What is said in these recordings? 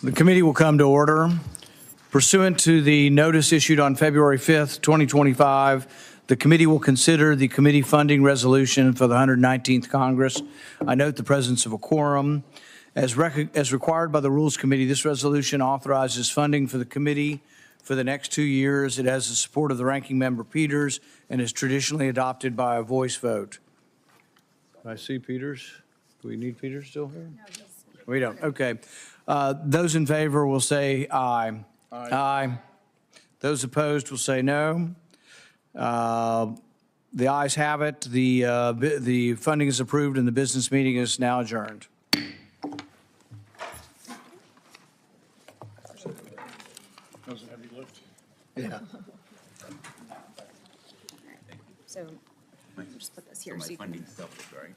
The committee will come to order. Pursuant to the notice issued on February 5th, 2025, the committee will consider the committee funding resolution for the 119th Congress. I note the presence of a quorum. As required by the Rules Committee, this resolution authorizes funding for the committee for the next 2 years. It has the support of the ranking member Peters and is traditionally adopted by a voice vote. I see Peters. Do we need Peters still here? No, we don't. Okay. Those in favor will say aye. Aye. Aye. Those opposed will say no. The ayes have it. The funding is approved and the business meeting is now adjourned. That was a heavy lift. Yeah. So we'll just put this here. My So you can, funding stuff is right.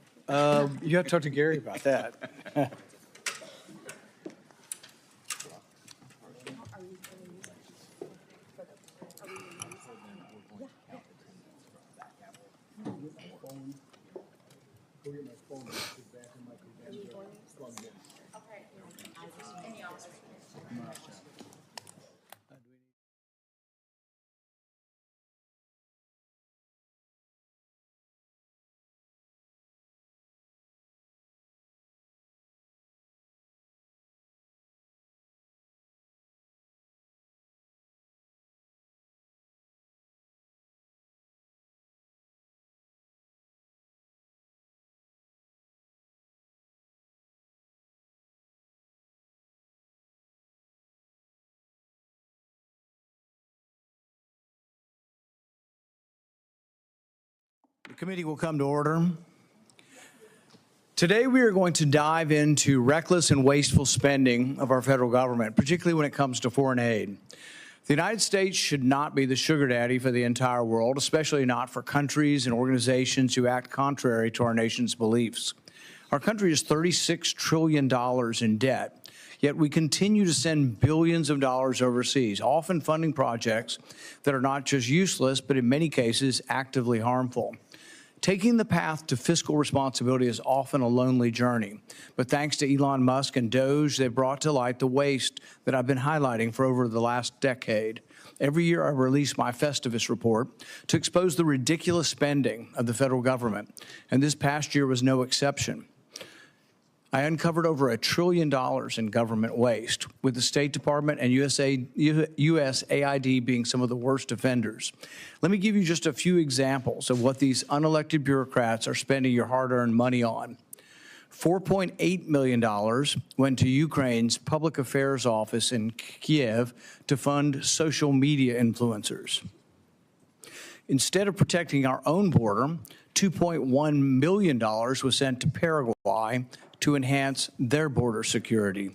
You have to talk to Gary about that. The committee will come to order. Today, we are going to dive into reckless and wasteful spending of our federal government, particularly when it comes to foreign aid. The United States should not be the sugar daddy for the entire world, especially not for countries and organizations who act contrary to our nation's beliefs. Our country is $36 trillion in debt, yet we continue to send billions of dollars overseas, often funding projects that are not just useless, but in many cases actively harmful. Taking the path to fiscal responsibility is often a lonely journey, but thanks to Elon Musk and Doge, they've brought to light the waste that I've been highlighting for over the last decade. Every year I release my Festivus report to expose the ridiculous spending of the federal government, and this past year was no exception. I uncovered over $1 trillion in government waste, with the State Department and USAID being some of the worst offenders. Let me give you just a few examples of what these unelected bureaucrats are spending your hard-earned money on. $4.8 million went to Ukraine's Public Affairs Office in Kiev to fund social media influencers. Instead of protecting our own border, $2.1 million was sent to Paraguay to enhance their border security.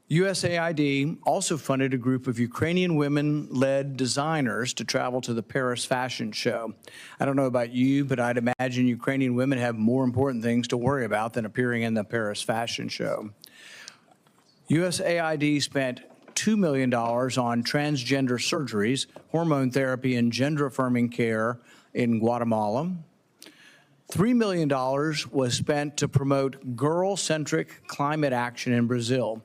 USAID also funded a group of Ukrainian women-led designers to travel to the Paris Fashion Show. I don't know about you, but I'd imagine Ukrainian women have more important things to worry about than appearing in the Paris Fashion Show. USAID spent $2 million on transgender surgeries, hormone therapy, and gender-affirming care in Guatemala. $3 million was spent to promote girl-centric climate action in Brazil.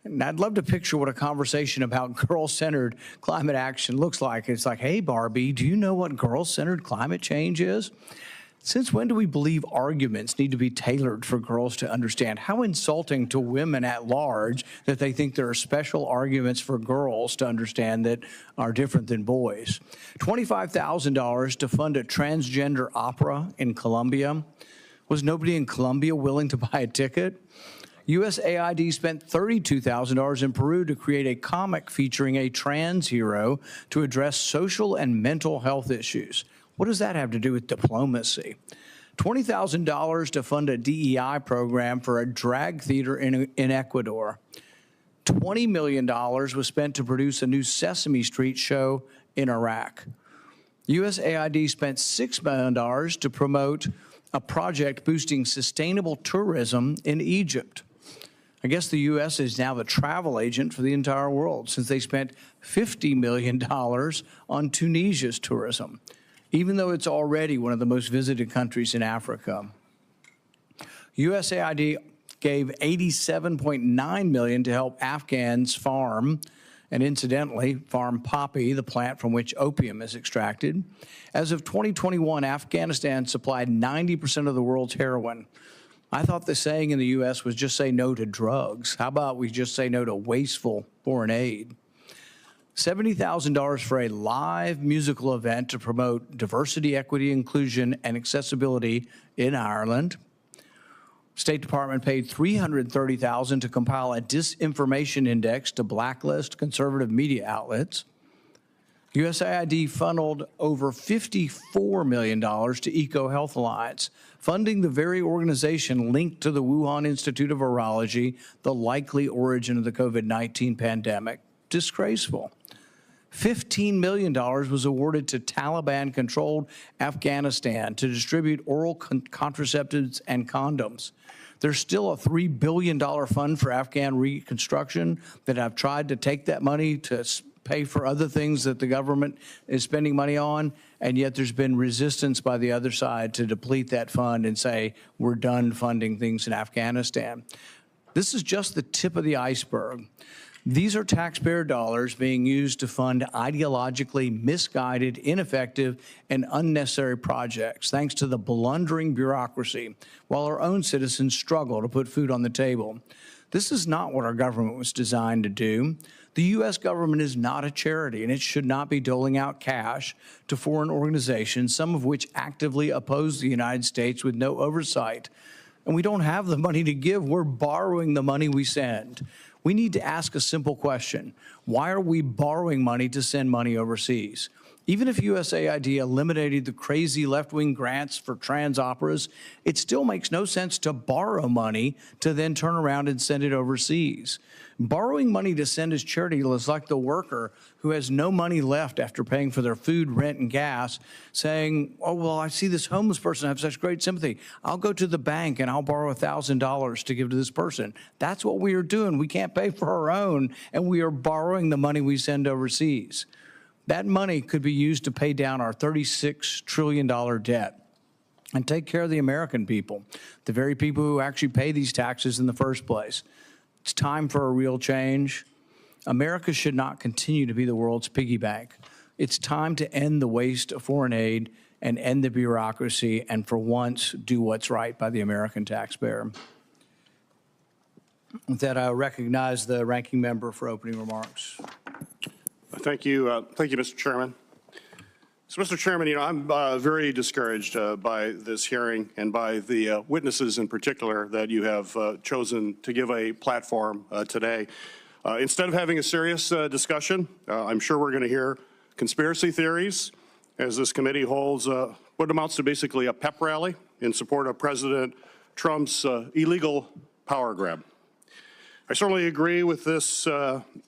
And I'd love to picture what a conversation about girl-centered climate action looks like. It's like, hey, Barbie, do you know what girl-centered climate change is? Since when do we believe arguments need to be tailored for girls to understand? How insulting to women at large that they think there are special arguments for girls to understand that are different than boys. $25,000 to fund a transgender opera in Colombia. Was nobody in Colombia willing to buy a ticket? USAID spent $32,000 in Peru to create a comic featuring a trans hero to address social and mental health issues. What does that have to do with diplomacy? $20,000 to fund a DEI program for a drag theater in Ecuador. $20 million was spent to produce a new Sesame Street show in Iraq. USAID spent $6 million to promote a project boosting sustainable tourism in Egypt. I guess the U.S. is now the travel agent for the entire world since they spent $50 million on Tunisia's tourism, even though it's already one of the most visited countries in Africa. USAID gave $87.9 million to help Afghans farm, and incidentally, farm poppy, the plant from which opium is extracted. As of 2021, Afghanistan supplied 90% of the world's heroin. I thought the saying in the U.S. was just say no to drugs. How about we just say no to wasteful foreign aid? $70,000 for a live musical event to promote diversity, equity, inclusion, and accessibility in Ireland. State Department paid $330,000 to compile a disinformation index to blacklist conservative media outlets. USAID funneled over $54 million to EcoHealth Alliance, funding the very organization linked to the Wuhan Institute of Virology, the likely origin of the COVID-19 pandemic. Disgraceful. $15 million was awarded to Taliban-controlled Afghanistan to distribute oral contraceptives and condoms. There's still a $3 billion fund for Afghan reconstruction that have tried to take that money to pay for other things that the government is spending money on, and yet there's been resistance by the other side to deplete that fund and say, we're done funding things in Afghanistan. This is just the tip of the iceberg. These are taxpayer dollars being used to fund ideologically misguided, ineffective, and unnecessary projects, thanks to the blundering bureaucracy, while our own citizens struggle to put food on the table. This is not what our government was designed to do. The U.S. government is not a charity, and it should not be doling out cash to foreign organizations, some of which actively oppose the United States with no oversight. And we don't have the money to give. We're borrowing the money we send. We need to ask a simple question. Why are we borrowing money to send money overseas? Even if USAID eliminated the crazy left-wing grants for trans operas, it still makes no sense to borrow money to then turn around and send it overseas. Borrowing money to send as charity is like the worker who has no money left after paying for their food, rent, and gas, saying, oh, well, I see this homeless person, I have such great sympathy. I'll go to the bank and I'll borrow $1,000 to give to this person. That's what we are doing. We can't pay for our own, and we are borrowing the money we send overseas. That money could be used to pay down our $36 trillion debt and take care of the American people, the very people who actually pay these taxes in the first place. It's time for a real change. America should not continue to be the world's piggy bank. It's time to end the waste of foreign aid and end the bureaucracy and for once do what's right by the American taxpayer. With that, I recognize the ranking member for opening remarks. Thank you, Mr. Chairman. So, Mr. Chairman, I'm very discouraged by this hearing and by the witnesses in particular that you have chosen to give a platform today. Instead of having a serious discussion, I'm sure we're going to hear conspiracy theories as this committee holds what amounts to basically a pep rally in support of President Trump's illegal power grab. I certainly agree with this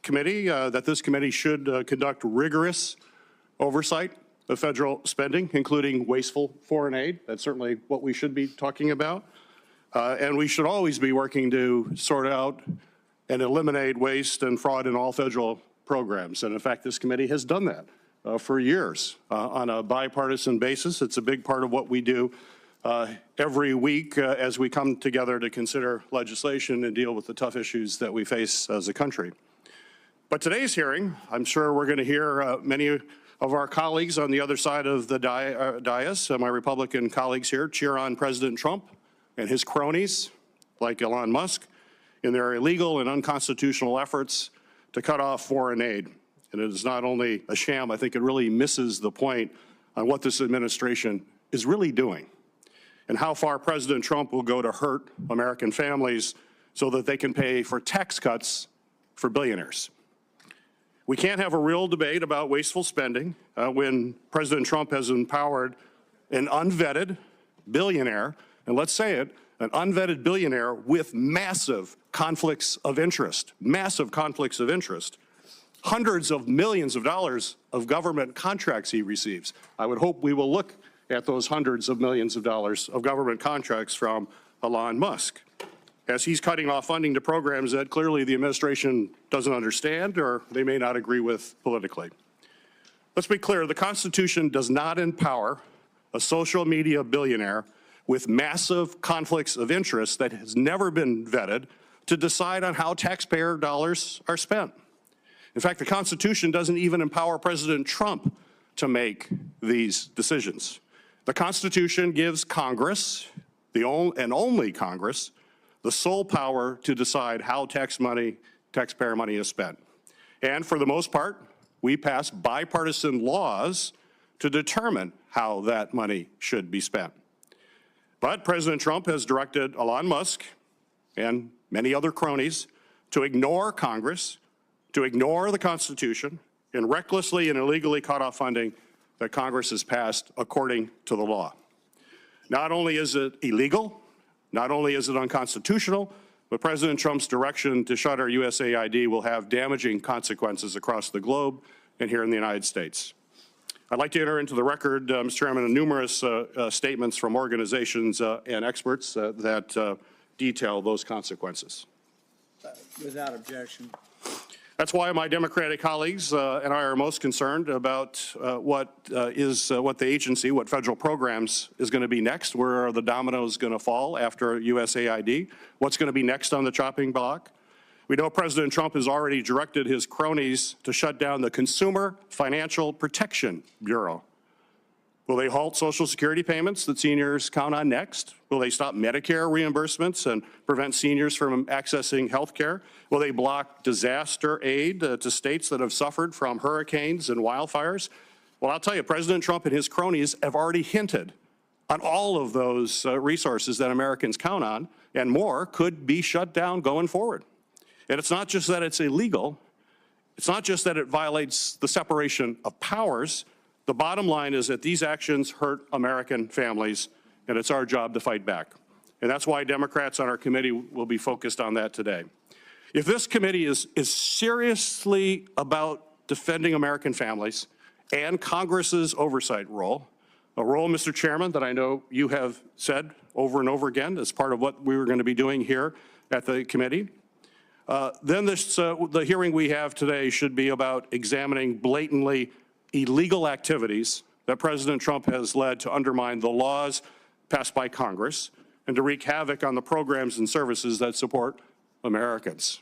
committee that this committee should conduct rigorous oversight of federal spending, including wasteful foreign aid. That's certainly what we should be talking about. And we should always be working to sort out and eliminate waste and fraud in all federal programs. And in fact, this committee has done that for years on a bipartisan basis. It's a big part of what we do every week as we come together to consider legislation and deal with the tough issues that we face as a country. But today's hearing, I'm sure we're going to hear many of our colleagues on the other side of the dais, my Republican colleagues here, cheer on President Trump and his cronies, like Elon Musk, in their illegal and unconstitutional efforts to cut off foreign aid. And it is not only a sham, I think it really misses the point on what this administration is really doing and how far President Trump will go to hurt American families so that they can pay for tax cuts for billionaires. We can't have a real debate about wasteful spending when President Trump has empowered an unvetted billionaire, and let's say it, an unvetted billionaire with massive conflicts of interest, hundreds of millions of dollars of government contracts he receives. I would hope we will look at those hundreds of millions of dollars of government contracts from Elon Musk, as he's cutting off funding to programs that clearly the administration doesn't understand or they may not agree with politically. Let's be clear, the Constitution does not empower a social media billionaire with massive conflicts of interest that has never been vetted to decide on how taxpayer dollars are spent. In fact, the Constitution doesn't even empower President Trump to make these decisions. The Constitution gives Congress, and only Congress, the sole power to decide how taxpayer money is spent. And for the most part, we pass bipartisan laws to determine how that money should be spent. But President Trump has directed Elon Musk and many other cronies to ignore Congress, to ignore the Constitution, and recklessly and illegally cut off funding that Congress has passed according to the law. Not only is it illegal, not only is it unconstitutional, but President Trump's direction to shut our USAID will have damaging consequences across the globe and here in the United States. I'd like to enter into the record, Mr. Chairman, numerous statements from organizations and experts that detail those consequences. Without objection. That's why my Democratic colleagues and I are most concerned about what the agency, what federal programs is going to be next. Where are the dominoes going to fall after USAID? What's going to be next on the chopping block? We know President Trump has already directed his cronies to shut down the Consumer Financial Protection Bureau. Will they halt Social Security payments that seniors count on next? Will they stop Medicare reimbursements and prevent seniors from accessing health care? Will they block disaster aid to states that have suffered from hurricanes and wildfires? Well, I'll tell you, President Trump and his cronies have already hinted on all of those resources that Americans count on, and more could be shut down going forward. And it's not just that it's illegal. It's not just that it violates the separation of powers. The bottom line is that these actions hurt American families, and it's our job to fight back. And that's why Democrats on our committee will be focused on that today. If this committee is seriously about defending American families and Congress's oversight role, a role, Mr. Chairman, that I know you have said over and over again as part of what we were going to be doing here at the committee, then the hearing we have today should be about examining blatantly illegal activities that President Trump has led to undermine the laws passed by Congress and to wreak havoc on the programs and services that support Americans.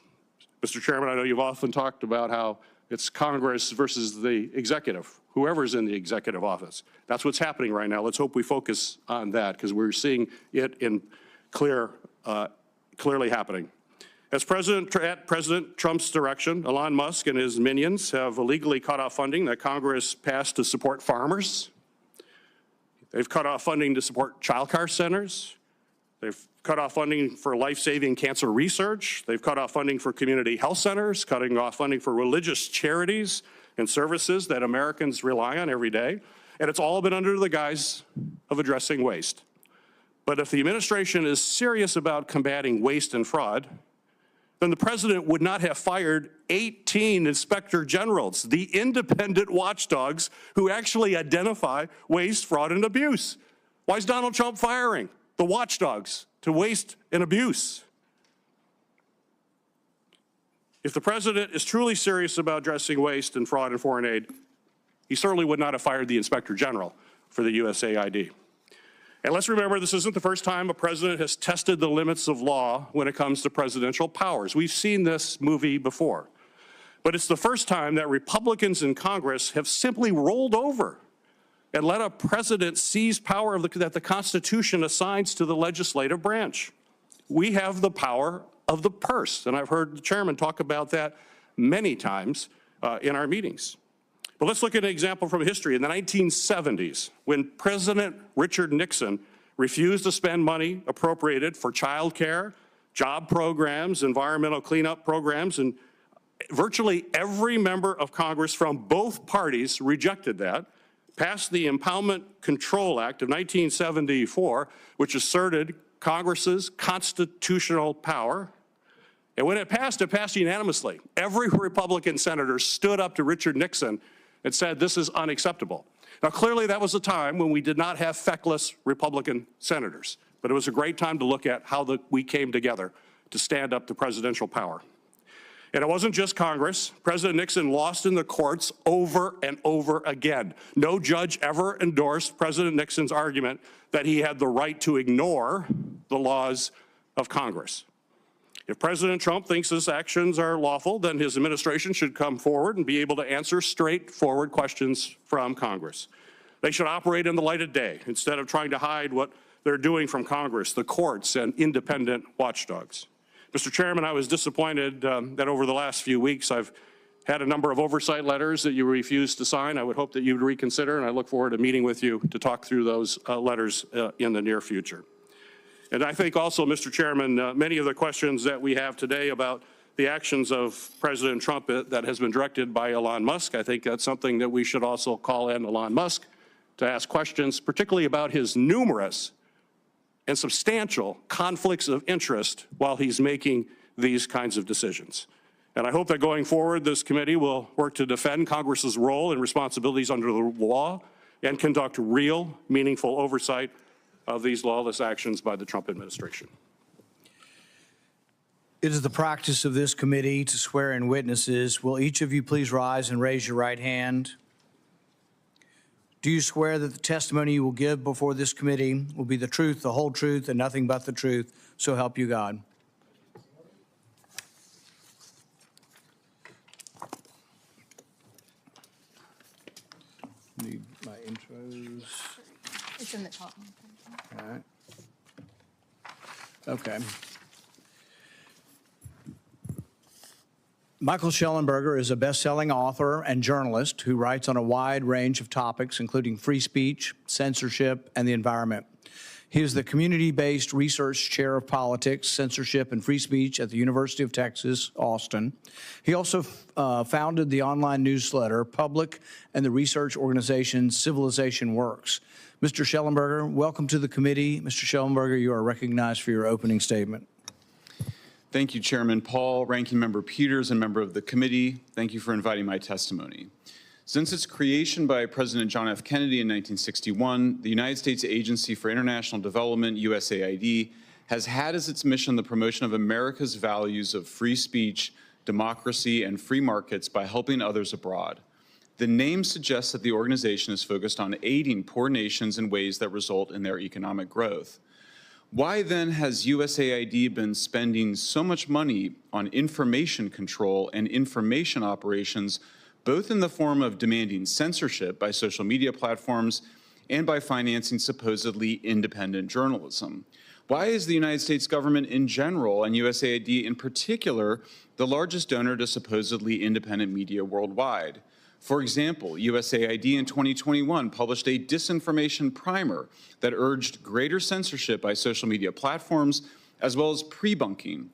Mr. Chairman, I know you've often talked about how it's Congress versus the executive, whoever's in the executive office. That's what's happening right now. Let's hope we focus on that because we're seeing it in clearly happening. At President Trump's direction, Elon Musk and his minions have illegally cut off funding that Congress passed to support farmers. They've cut off funding to support child care centers. They've cut off funding for life-saving cancer research. They've cut off funding for community health centers, cutting off funding for religious charities and services that Americans rely on every day. And it's all been under the guise of addressing waste. But if the administration is serious about combating waste and fraud, then the president would not have fired 18 inspector generals, the independent watchdogs who actually identify waste, fraud, and abuse. Why is Donald Trump firing the watchdogs to waste and abuse? If the president is truly serious about addressing waste and fraud and foreign aid, he certainly would not have fired the inspector general for the USAID. And let's remember, this isn't the first time a president has tested the limits of law when it comes to presidential powers. We've seen this movie before. But it's the first time that Republicans in Congress have simply rolled over and let a president seize power that the Constitution assigns to the legislative branch. We have the power of the purse, and I've heard the chairman talk about that many times in our meetings. But let's look at an example from history. In the 1970s, when President Richard Nixon refused to spend money appropriated for child care, job programs, environmental cleanup programs, and virtually every member of Congress from both parties rejected that, passed the Impoundment Control Act of 1974, which asserted Congress's constitutional power. And when it passed unanimously. Every Republican senator stood up to Richard Nixon and said, this is unacceptable. Now, clearly that was a time when we did not have feckless Republican senators, but it was a great time to look at how we came together to stand up to presidential power. And it wasn't just Congress. President Nixon lost in the courts over and over again. No judge ever endorsed President Nixon's argument that he had the right to ignore the laws of Congress. If President Trump thinks his actions are lawful, then his administration should come forward and be able to answer straightforward questions from Congress. They should operate in the light of day instead of trying to hide what they're doing from Congress, the courts, and independent watchdogs. Mr. Chairman, I was disappointed that over the last few weeks I've had a number of oversight letters that you refused to sign. I would hope that you would reconsider, and I look forward to meeting with you to talk through those letters in the near future. And I think also, Mr. Chairman, many of the questions that we have today about the actions of President Trump that has been directed by Elon Musk, I think that's something that we should also call in Elon Musk to ask questions, particularly about his numerous and substantial conflicts of interest while he's making these kinds of decisions. And I hope that going forward, this committee will work to defend Congress's role and responsibilities under the law and conduct real, meaningful oversight of these lawless actions by the Trump administration. It is the practice of this committee to swear in witnesses. Will each of you please rise and raise your right hand? Do you swear that the testimony you will give before this committee will be the truth, the whole truth, and nothing but the truth? So help you God. Need my intros. It's in the top. All right. Okay. Michael Schellenberger is a best-selling author and journalist who writes on a wide range of topics, including free speech, censorship, and the environment. He is the community-based research chair of politics, censorship, and free speech at the University of Texas, Austin. He also founded the online newsletter, Public, and the research organization Civilization Works. Mr. Schellenberger, welcome to the committee. Mr. Schellenberger, you are recognized for your opening statement. Thank you, Chairman Paul, Ranking Member Peters, and member of the committee. Thank you for inviting my testimony. Since its creation by President John F. Kennedy in 1961, the United States Agency for International Development, USAID, has had as its mission the promotion of America's values of free speech, democracy, and free markets by helping others abroad. The name suggests that the organization is focused on aiding poor nations in ways that result in their economic growth. Why then has USAID been spending so much money on information control and information operations, both in the form of demanding censorship by social media platforms and by financing supposedly independent journalism? Why is the United States government in general, and USAID in particular, the largest donor to supposedly independent media worldwide? For example, USAID in 2021 published a disinformation primer that urged greater censorship by social media platforms, as well as pre-bunking,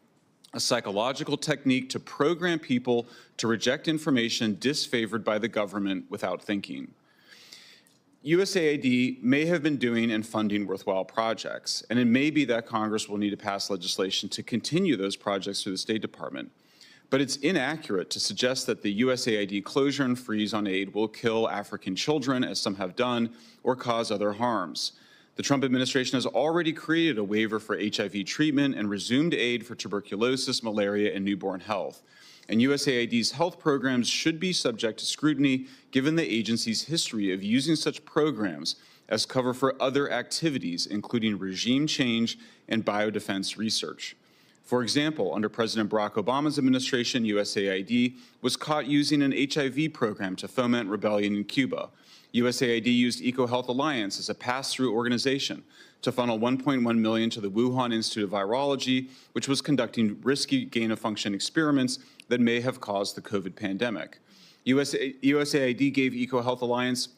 a psychological technique to program people to reject information disfavored by the government without thinking. USAID may have been doing and funding worthwhile projects, and it may be that Congress will need to pass legislation to continue those projects through the State Department. But it's inaccurate to suggest that the USAID closure and freeze on aid will kill African children, as some have done, or cause other harms. The Trump administration has already created a waiver for HIV treatment and resumed aid for tuberculosis, malaria, and newborn health. And USAID's health programs should be subject to scrutiny given the agency's history of using such programs as cover for other activities, including regime change and biodefense research. For example, under President Barack Obama's administration, USAID was caught using an HIV program to foment rebellion in Cuba. USAID used EcoHealth Alliance as a pass-through organization to funnel $1.1 million to the Wuhan Institute of Virology, which was conducting risky gain-of-function experiments that may have caused the COVID pandemic. USAID gave EcoHealth Alliance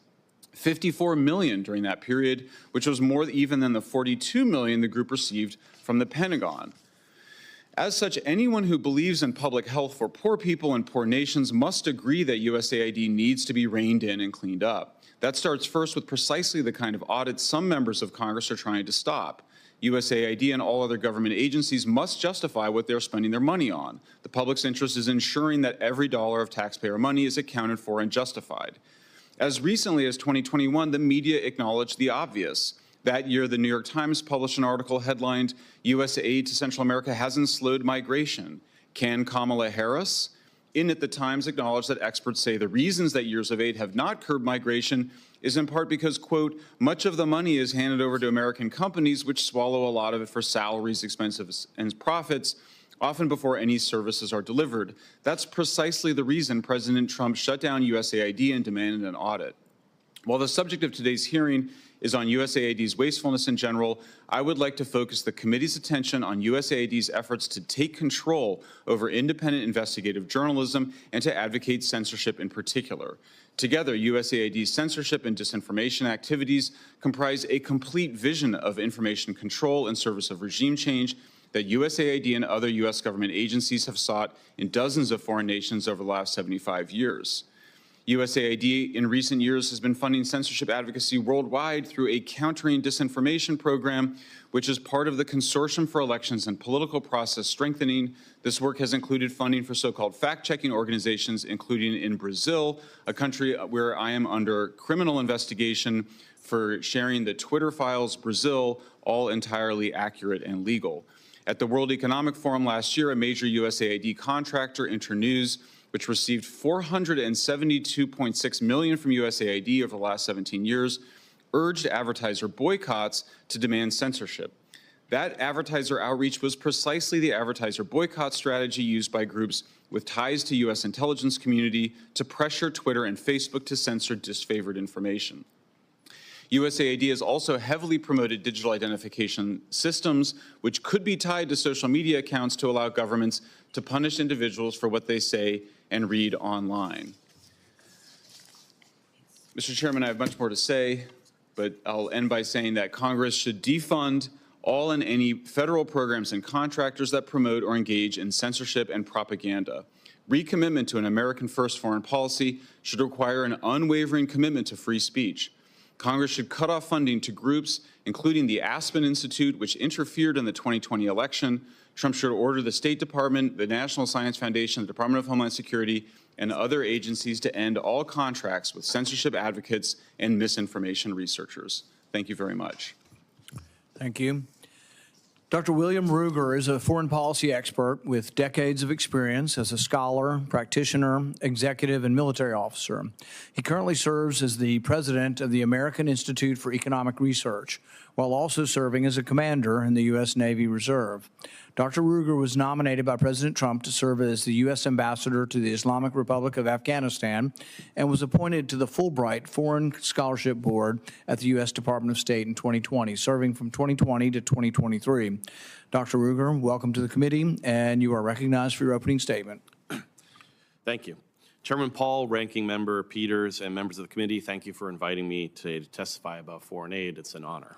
$54 million during that period, which was more even than the $42 million the group received from the Pentagon. As such, anyone who believes in public health for poor people and poor nations must agree that USAID needs to be reined in and cleaned up. That starts first with precisely the kind of audit some members of Congress are trying to stop. USAID and all other government agencies must justify what they're spending their money on. The public's interest is ensuring that every dollar of taxpayer money is accounted for and justified. As recently as 2021, the media acknowledged the obvious. That year, the New York Times published an article headlined, "U.S. aid to Central America hasn't slowed migration." Can Kamala Harris? In it, the Times acknowledged that experts say the reasons that years of aid have not curbed migration is in part because, quote, much of the money is handed over to American companies which swallow a lot of it for salaries, expenses, and profits, often before any services are delivered. That's precisely the reason President Trump shut down USAID and demanded an audit. While the subject of today's hearing is on USAID's wastefulness in general, I would like to focus the committee's attention on USAID's efforts to take control over independent investigative journalism and to advocate censorship in particular. Together, USAID's censorship and disinformation activities comprise a complete vision of information control in service of regime change that USAID and other U.S. government agencies have sought in dozens of foreign nations over the last 75 years. USAID in recent years has been funding censorship advocacy worldwide through a Countering Disinformation program, which is part of the Consortium for Elections and Political Process Strengthening. This work has included funding for so-called fact-checking organizations, including in Brazil, a country where I am under criminal investigation for sharing the Twitter files Brazil, all entirely accurate and legal. At the World Economic Forum last year, a major USAID contractor, Internews, which received $472.6 million from USAID over the last 17 years, urged advertiser boycotts to demand censorship. That advertiser outreach was precisely the advertiser boycott strategy used by groups with ties to U.S. intelligence community to pressure Twitter and Facebook to censor disfavored information. USAID has also heavily promoted digital identification systems, which could be tied to social media accounts to allow governments to punish individuals for what they say and read online. Mr. Chairman, I have much more to say, but I'll end by saying that Congress should defund all and any federal programs and contractors that promote or engage in censorship and propaganda. Recommitment to an American first foreign policy should require an unwavering commitment to free speech. Congress should cut off funding to groups, including the Aspen Institute, which interfered in the 2020 election. Trump should order the State Department, the National Science Foundation, the Department of Homeland Security, and other agencies to end all contracts with censorship advocates and misinformation researchers. Thank you very much. Thank you. Dr. William Ruger is a foreign policy expert with decades of experience as a scholar, practitioner, executive, and military officer. He currently serves as the president of the American Institute for Economic Research, while also serving as a commander in the U.S. Navy Reserve. Dr. Ruger was nominated by President Trump to serve as the U.S. ambassador to the Islamic Republic of Afghanistan and was appointed to the Fulbright Foreign Scholarship Board at the U.S. Department of State in 2020, serving from 2020 to 2023. Dr. Ruger, welcome to the committee, and you are recognized for your opening statement. Thank you. Chairman Paul, Ranking Member Peters, and members of the committee, thank you for inviting me today to testify about foreign aid. It's an honor.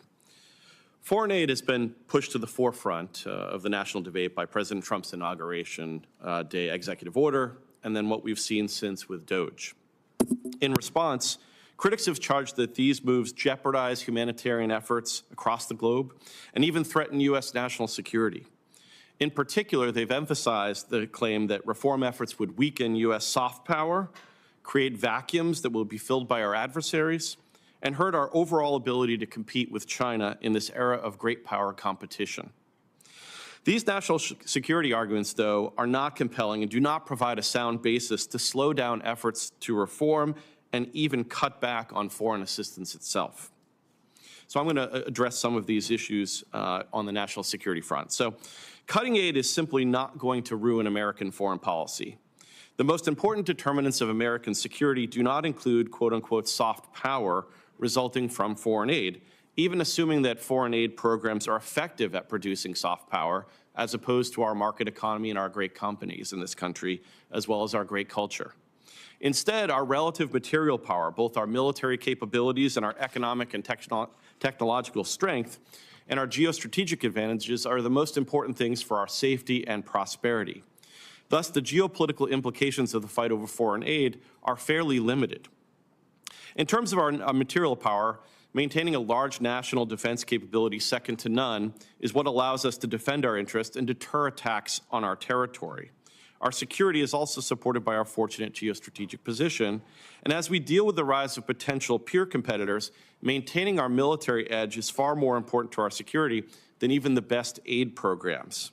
Foreign aid has been pushed to the forefront of the national debate by President Trump's inauguration day executive order, and then what we've seen since with DOGE. In response, critics have charged that these moves jeopardize humanitarian efforts across the globe and even threaten U.S. national security. In particular, they've emphasized the claim that reform efforts would weaken U.S. soft power, create vacuums that will be filled by our adversaries, and hurt our overall ability to compete with China in this era of great power competition. These national security arguments, though, are not compelling and do not provide a sound basis to slow down efforts to reform and even cut back on foreign assistance itself. So I'm going to address some of these issues on the national security front. So cutting aid is simply not going to ruin American foreign policy. The most important determinants of American security do not include, quote unquote, soft power resulting from foreign aid, even assuming that foreign aid programs are effective at producing soft power, as opposed to our market economy and our great companies in this country, as well as our great culture. Instead, our relative material power, both our military capabilities and our economic and technological strength, and our geostrategic advantages are the most important things for our safety and prosperity. Thus, the geopolitical implications of the fight over foreign aid are fairly limited. In terms of our material power, maintaining a large national defense capability second to none is what allows us to defend our interests and deter attacks on our territory. Our security is also supported by our fortunate geostrategic position, and as we deal with the rise of potential peer competitors, maintaining our military edge is far more important to our security than even the best aid programs.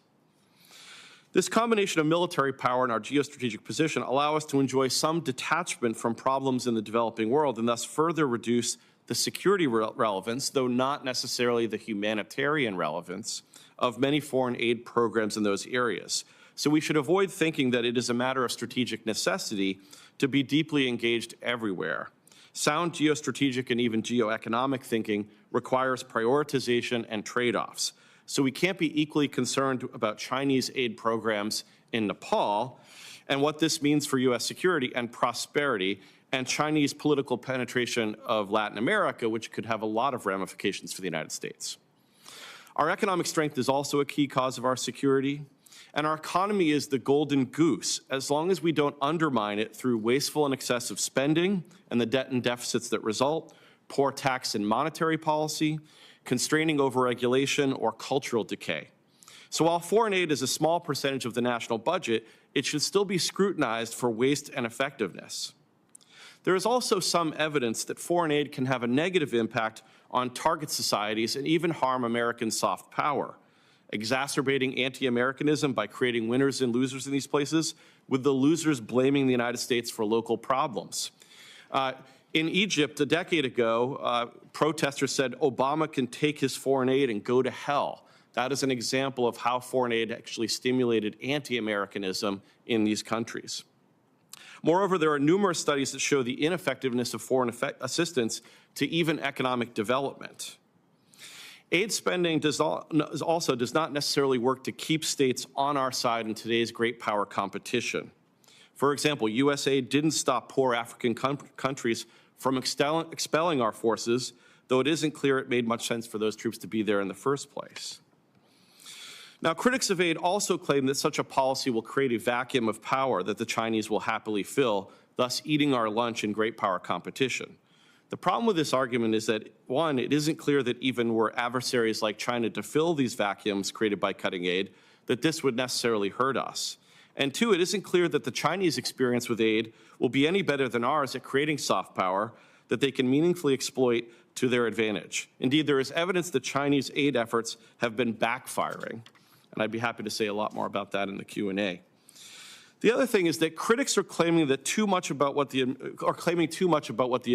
This combination of military power and our geostrategic position allow us to enjoy some detachment from problems in the developing world and thus further reduce the security relevance, though not necessarily the humanitarian relevance, of many foreign aid programs in those areas. So we should avoid thinking that it is a matter of strategic necessity to be deeply engaged everywhere. Sound geostrategic and even geoeconomic thinking requires prioritization and trade-offs. So we can't be equally concerned about Chinese aid programs in Nepal and what this means for U.S. security and prosperity, and Chinese political penetration of Latin America, which could have a lot of ramifications for the United States. Our economic strength is also a key cause of our security, and our economy is the golden goose, as long as we don't undermine it through wasteful and excessive spending and the debt and deficits that result, poor tax and monetary policy, constraining overregulation, or cultural decay. So while foreign aid is a small percentage of the national budget, it should still be scrutinized for waste and effectiveness. There is also some evidence that foreign aid can have a negative impact on target societies and even harm American soft power, exacerbating anti-Americanism by creating winners and losers in these places, with the losers blaming the United States for local problems. In Egypt, a decade ago, protesters said Obama can take his foreign aid and go to hell. That is an example of how foreign aid actually stimulated anti-Americanism in these countries. Moreover, there are numerous studies that show the ineffectiveness of foreign assistance to even economic development. Aid spending also does not necessarily work to keep states on our side in today's great power competition. For example, U.S. aid didn't stop poor African countries from expelling our forces, though it isn't clear it made much sense for those troops to be there in the first place. Now, critics of aid also claim that such a policy will create a vacuum of power that the Chinese will happily fill, thus eating our lunch in great power competition. The problem with this argument is that, one, it isn't clear that even were adversaries like China to fill these vacuums created by cutting aid, that this would necessarily hurt us. And two, it isn't clear that the Chinese experience with aid will be any better than ours at creating soft power that they can meaningfully exploit to their advantage. Indeed, there is evidence that Chinese aid efforts have been backfiring, and I'd be happy to say a lot more about that in the Q&A. The other thing is that critics are claiming too much about what the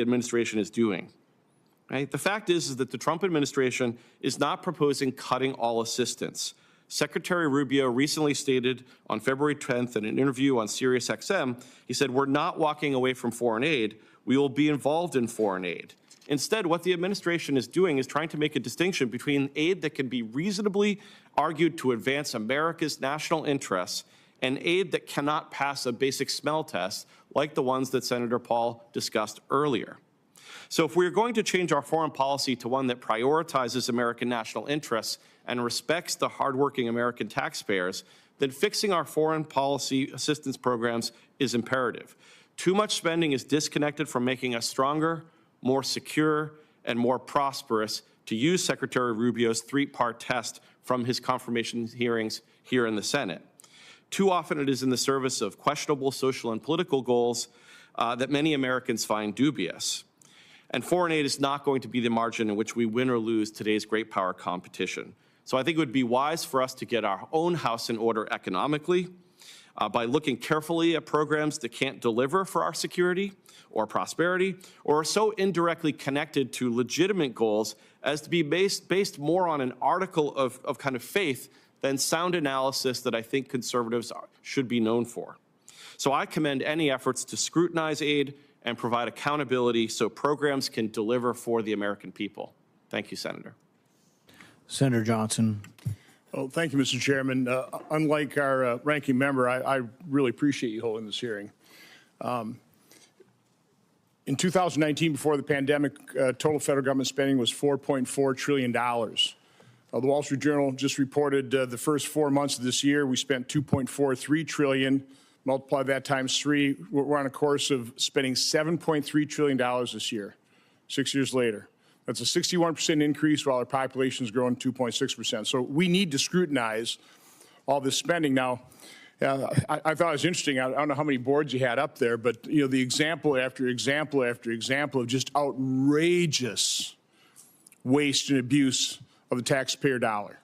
administration is doing. Right? The fact is that the Trump administration is not proposing cutting all assistance. Secretary Rubio recently stated on February 10th in an interview on SiriusXM, he said, "We're not walking away from foreign aid. We will be involved in foreign aid." Instead, what the administration is doing is trying to make a distinction between aid that can be reasonably argued to advance America's national interests and aid that cannot pass a basic smell test like the ones that Senator Paul discussed earlier. So if we're going to change our foreign policy to one that prioritizes American national interests and respects the hardworking American taxpayers, then fixing our foreign policy assistance programs is imperative. Too much spending is disconnected from making us stronger, more secure, and more prosperous, to use Secretary Rubio's three-part test from his confirmation hearings here in the Senate. Too often it is in the service of questionable social and political goals that many Americans find dubious. And foreign aid is not going to be the margin in which we win or lose today's great power competition. So I think it would be wise for us to get our own house in order economically by looking carefully at programs that can't deliver for our security or prosperity, or are so indirectly connected to legitimate goals as to be based more on an article of kind of faith than sound analysis that I think conservatives should be known for. So I commend any efforts to scrutinize aid and provide accountability so programs can deliver for the American people. Thank you, Senator. Senator Johnson. Well, thank you, Mr. Chairman. Unlike our ranking member, I really appreciate you holding this hearing. In 2019, before the pandemic, total federal government spending was $4.4 trillion. The Wall Street Journal just reported the first 4 months of this year, we spent $2.43 trillion. Multiply that times 3, we're on a course of spending $7.3 trillion this year, 6 years later. That's a 61% increase while our population is growing 2.6%. So we need to scrutinize all this spending. Now, I thought it was interesting. I don't know how many boards you had up there, but you know, the example after example after example of just outrageous waste and abuse of the taxpayer dollar.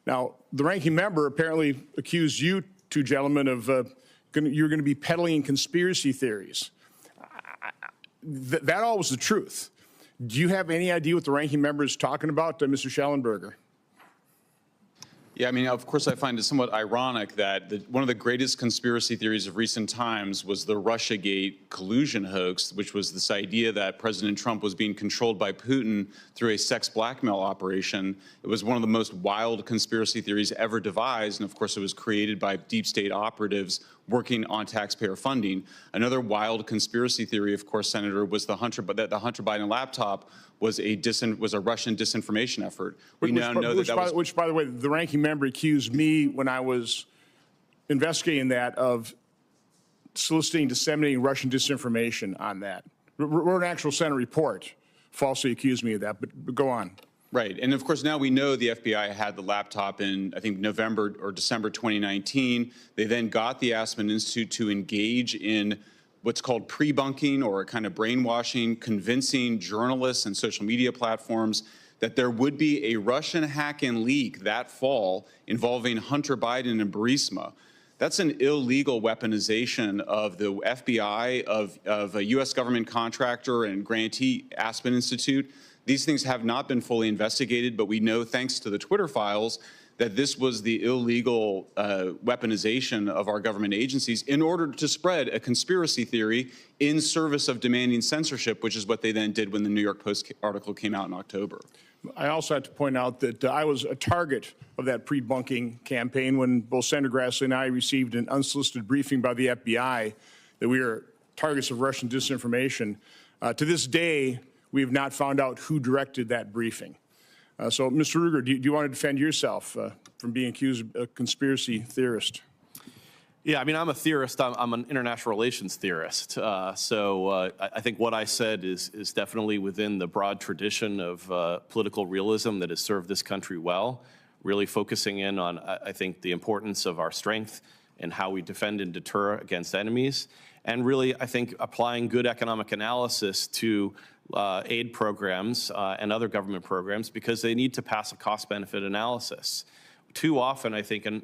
Now, the ranking member apparently accused you two gentlemen of you're going to be peddling conspiracy theories. That all was the truth. Do you have any idea what the ranking member is talking about, Mr. Schellenberger? Yeah, I mean, of course, I find it somewhat ironic that one of the greatest conspiracy theories of recent times was the Russiagate collusion hoax, which was this idea that President Trump was being controlled by Putin through a sex blackmail operation. It was one of the most wild conspiracy theories ever devised, and of course, it was created by deep state operatives working on taxpayer funding. Another wild conspiracy theory, of course, Senator, was that the Hunter Biden laptop was a Russian disinformation effort. We now know which, by the way, the ranking member accused me when I was investigating that of soliciting, disseminating Russian disinformation on that. Wrote an actual Senate report, falsely accused me of that, but go on. Right, and of course now we know the FBI had the laptop in, I think, November or December 2019. They then got the Aspen Institute to engage in what's called pre-bunking or a kind of brainwashing, convincing journalists and social media platforms that there would be a Russian hack and leak that fall involving Hunter Biden and Burisma. That's an illegal weaponization of the FBI, of a U.S. government contractor and grantee Aspen Institute. These things have not been fully investigated, but we know, thanks to the Twitter files, that this was the illegal weaponization of our government agencies in order to spread a conspiracy theory in service of demanding censorship, which is what they then did when the New York Post article came out in October. I also have to point out that I was a target of that pre-bunking campaign when both Senator Grassley and I received an unsolicited briefing by the FBI that we are targets of Russian disinformation. To this day, we have not found out who directed that briefing. So, Mr. Ruger, do you want to defend yourself from being accused of a conspiracy theorist? Yeah, I mean, I'm a theorist. I'm an international relations theorist. So I think what I said is definitely within the broad tradition of political realism that has served this country well, really focusing in on, I think, the importance of our strength and how we defend and deter against enemies. And really, I think, applying good economic analysis to aid programs and other government programs because they need to pass a cost-benefit analysis. Too often, I think, and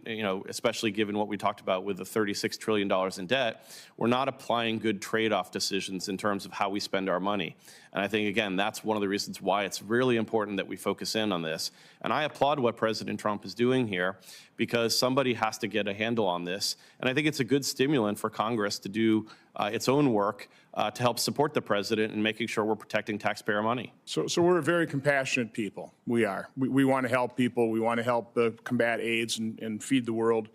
especially given what we talked about with the $36 trillion in debt, we're not applying good trade-off decisions in terms of how we spend our money. And I think, again, that's one of the reasons why it's really important that we focus in on this. And I applaud what President Trump is doing here because somebody has to get a handle on this. And I think it's a good stimulant for Congress to do its own work to help support the president in making sure we're protecting taxpayer money. So we're a very compassionate people. We are. We want to help people. We want to help combat AIDS and feed the world.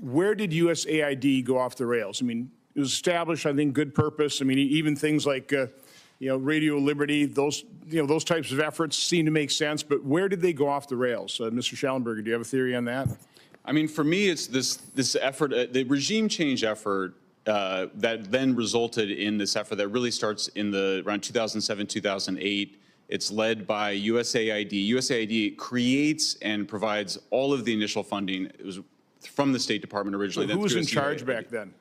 Where did USAID go off the rails? I mean, it was established, I think, good purpose. I mean, even things like, Radio Liberty, those types of efforts seem to make sense. But where did they go off the rails? Mr. Schellenberger, do you have a theory on that? I mean, for me, it's this effort, the regime change effort that then resulted in this effort that really starts in around 2007, 2008. It's led by USAID. USAID creates and provides all of the initial funding. It was from the State Department originally. So who was in charge back then?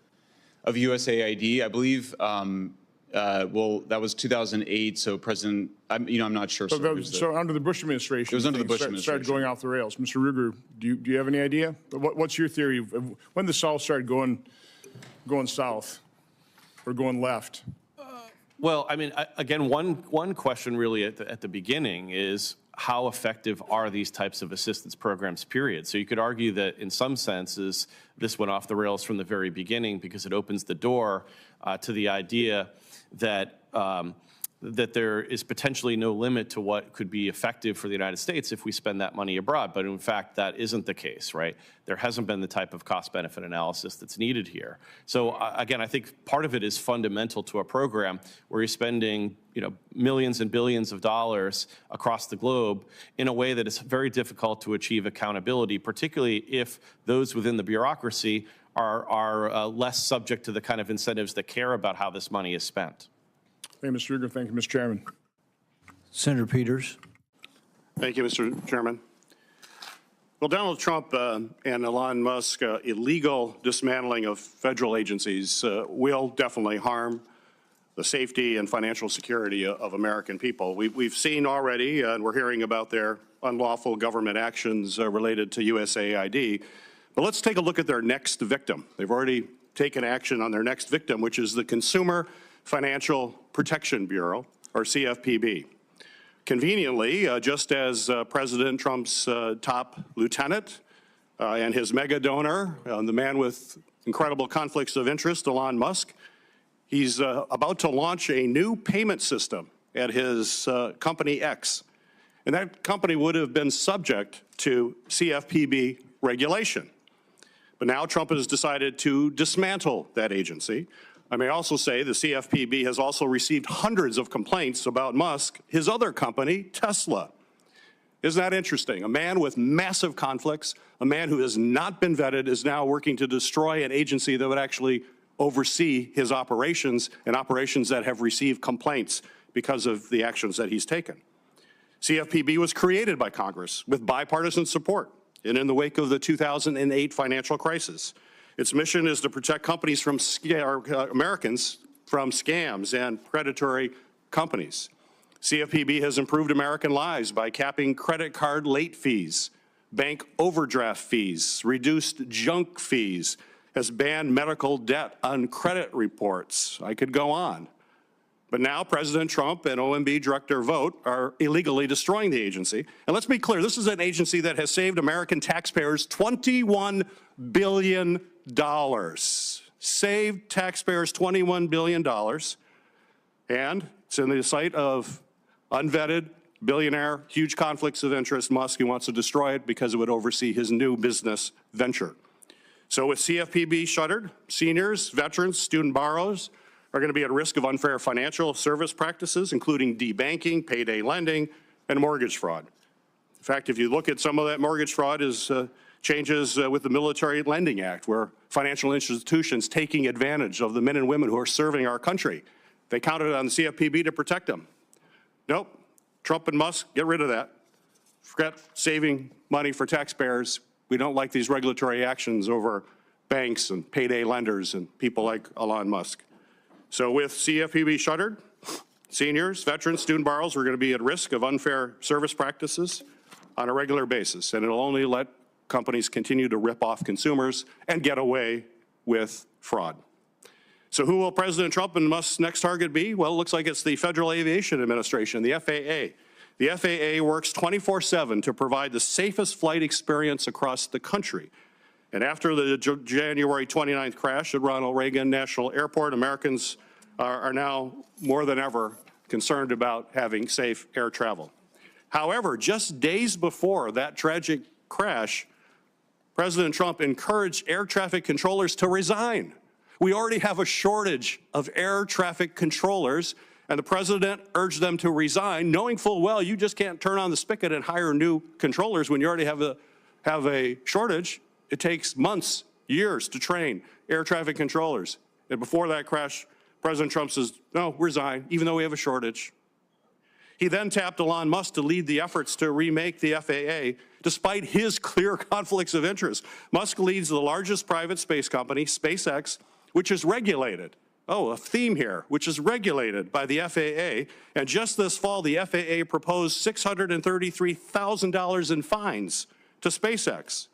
Of USAID, I believe. Well, that was 2008. So President, I'm not sure. So under the Bush administration, it was under the Bush administration. Started going off the rails. Mr. Ruger, do you have any idea? What's your theory of when the South started going south or going left? Well, I mean, again, one question really at the beginning is how effective are these types of assistance programs, period? So you could argue that in some senses, this went off the rails from the very beginning because it opens the door to the idea that that there is potentially no limit to what could be effective for the United States if we spend that money abroad. But in fact, that isn't the case, right? There hasn't been the type of cost-benefit analysis that's needed here. So again, I think part of it is fundamental to a program where you're spending millions and billions of dollars across the globe in a way that is very difficult to achieve accountability, particularly if those within the bureaucracy are less subject to the kind of incentives that care about how this money is spent. Thank you, Mr. Ruger. Thank you, Mr. Chairman. Senator Peters. Thank you, Mr. Chairman. Well, Donald Trump and Elon Musk illegal dismantling of federal agencies will definitely harm the safety and financial security of American people. We've seen already, and we're hearing about their unlawful government actions related to USAID. But let's take a look at their next victim. They've already taken action on their next victim, which is the Consumer Financial Protection Bureau, or CFPB. Conveniently, just as President Trump's top lieutenant and his mega donor, the man with incredible conflicts of interest, Elon Musk, he's about to launch a new payment system at his company X. And that company would have been subject to CFPB regulation. But now Trump has decided to dismantle that agency. I may also say the CFPB has also received hundreds of complaints about Musk, his other company, Tesla. Isn't that interesting? A man with massive conflicts, a man who has not been vetted, is now working to destroy an agency that would actually oversee his operations, and operations that have received complaints because of the actions that he's taken. CFPB was created by Congress with bipartisan support and in the wake of the 2008 financial crisis. Its mission is to protect companies from Americans from scams and predatory companies. CFPB has improved American lives by capping credit card late fees, bank overdraft fees, reduced junk fees, has banned medical debt on credit reports. I could go on. But now President Trump and OMB Director Vogt are illegally destroying the agency. And let's be clear, this is an agency that has saved American taxpayers $21 billion. Saved taxpayers $21 billion. And it's in the sight of unvetted billionaire, huge conflicts of interest, Musk, who wants to destroy it because it would oversee his new business venture. So with CFPB shuttered, seniors, veterans, student borrowers are going to be at risk of unfair financial service practices, including debanking, payday lending, and mortgage fraud. In fact, if you look at some of that mortgage fraud is changes with the Military Lending Act, where financial institutions taking advantage of the men and women who are serving our country. They counted on the CFPB to protect them. Nope, Trump and Musk, get rid of that. Forget saving money for taxpayers. We don't like these regulatory actions over banks and payday lenders and people like Elon Musk. So with CFPB shuttered, seniors, veterans, student borrowers are going to be at risk of unfair service practices on a regular basis, and it'll only let companies continue to rip off consumers and get away with fraud. So who will President Trump and Musk's next target be? Well, it looks like it's the Federal Aviation Administration, the FAA. The FAA works 24/7 to provide the safest flight experience across the country. And after the January 29th crash at Ronald Reagan National Airport, Americans are now more than ever concerned about having safe air travel. However, just days before that tragic crash, President Trump encouraged air traffic controllers to resign. We already have a shortage of air traffic controllers, and the president urged them to resign, knowing full well you just can't turn on the spigot and hire new controllers when you already have a shortage. It takes months, years to train air traffic controllers. And before that crash, President Trump says, no, resign, even though we have a shortage. He then tapped Elon Musk to lead the efforts to remake the FAA, despite his clear conflicts of interest. Musk leads the largest private space company, SpaceX, which is regulated. Oh, a theme here, which is regulated by the FAA. And just this fall, the FAA proposed $633,000 in fines to SpaceX.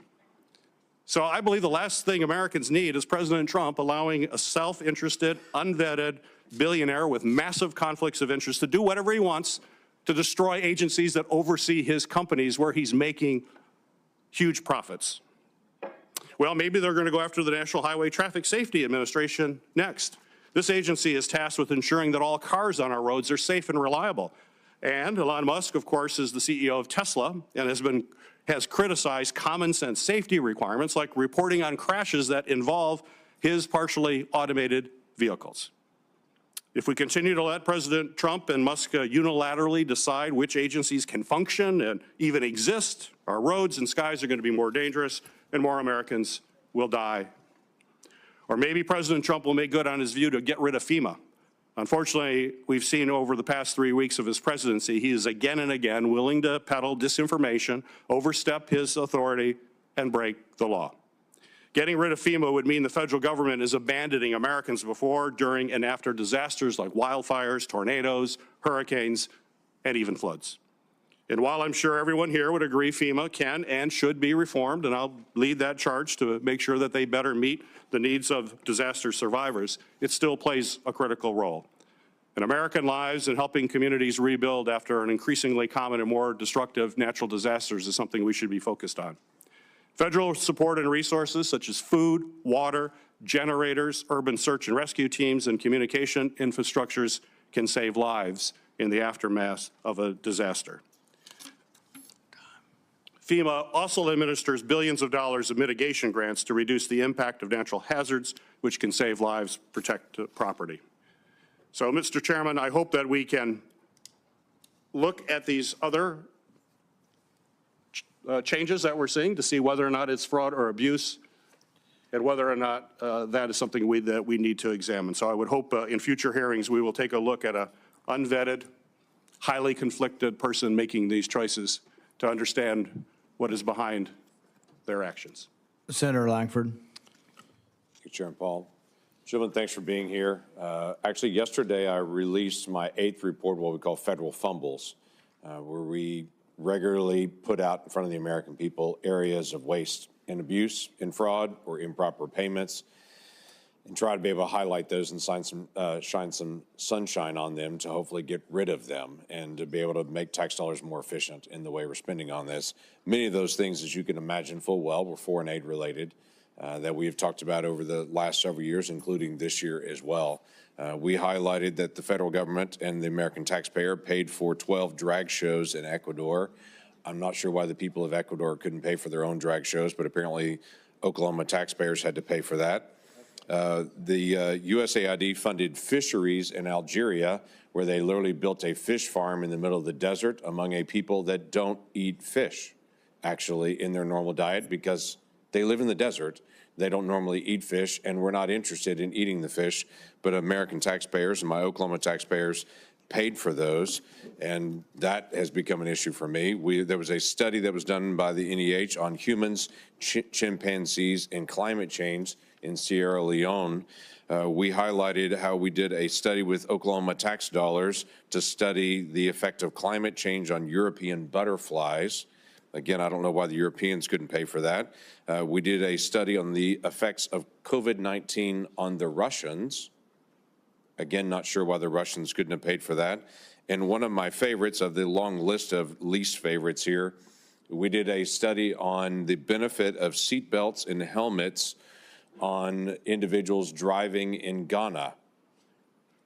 So I believe the last thing Americans need is President Trump allowing a self-interested, unvetted billionaire with massive conflicts of interest to do whatever he wants to destroy agencies that oversee his companies where he's making huge profits. Well, maybe they're going to go after the National Highway Traffic Safety Administration next. This agency is tasked with ensuring that all cars on our roads are safe and reliable. And Elon Musk, of course, is the CEO of Tesla and has criticized common sense safety requirements like reporting on crashes that involve his partially automated vehicles. If we continue to let President Trump and Musk unilaterally decide which agencies can function and even exist, our roads and skies are going to be more dangerous and more Americans will die. Or maybe President Trump will make good on his view to get rid of FEMA. Unfortunately, we've seen over the past 3 weeks of his presidency, he is again and again willing to peddle disinformation, overstep his authority, and break the law. Getting rid of FEMA would mean the federal government is abandoning Americans before, during, and after disasters like wildfires, tornadoes, hurricanes, and even floods. And while I'm sure everyone here would agree FEMA can and should be reformed, and I'll lead that charge to make sure that they better meet the needs of disaster survivors, it still plays a critical role. And American lives and helping communities rebuild after an increasingly common and more destructive natural disasters is something we should be focused on. Federal support and resources such as food, water, generators, urban search and rescue teams, and communication infrastructures can save lives in the aftermath of a disaster. FEMA also administers billions of dollars of mitigation grants to reduce the impact of natural hazards, which can save lives, protect property. So, Mr. Chairman, I hope that we can look at these other changes that we're seeing to see whether or not it's fraud or abuse, and whether or not that is something that we need to examine. So I would hope in future hearings we will take a look at an unvetted, highly conflicted person making these choices to understand what is behind their actions. Senator Langford. Thank you, Chairman Paul. Gentlemen, thanks for being here. Actually, yesterday I released my 8th report, what we call federal fumbles, where we regularly put out in front of the American people areas of waste and abuse and fraud or improper payments, and try to be able to highlight those and shine some sunshine on them to hopefully get rid of them and to be able to make tax dollars more efficient in the way we're spending on this. Many of those things, as you can imagine full well, were foreign aid related. That we have talked about over the last several years, including this year as well. We highlighted that the federal government and the American taxpayer paid for 12 drag shows in Ecuador. I'm not sure why the people of Ecuador couldn't pay for their own drag shows, but apparently Oklahoma taxpayers had to pay for that. The USAID funded fisheries in Algeria, where they literally built a fish farm in the middle of the desert among a people that don't eat fish, actually, in their normal diet because they live in the desert. They don't normally eat fish, and we're not interested in eating the fish, but American taxpayers and my Oklahoma taxpayers paid for those, and that has become an issue for me. There was a study that was done by the NEH on humans, chimpanzees, and climate change in Sierra Leone. We highlighted how we did a study with Oklahoma tax dollars to study the effect of climate change on European butterflies. Again, I don't know why the Europeans couldn't pay for that. We did a study on the effects of COVID-19 on the Russians. Again, not sure why the Russians couldn't have paid for that. And one of my favorites of the long list of least favorites here, we did a study on the benefit of seatbelts and helmets on individuals driving in Ghana.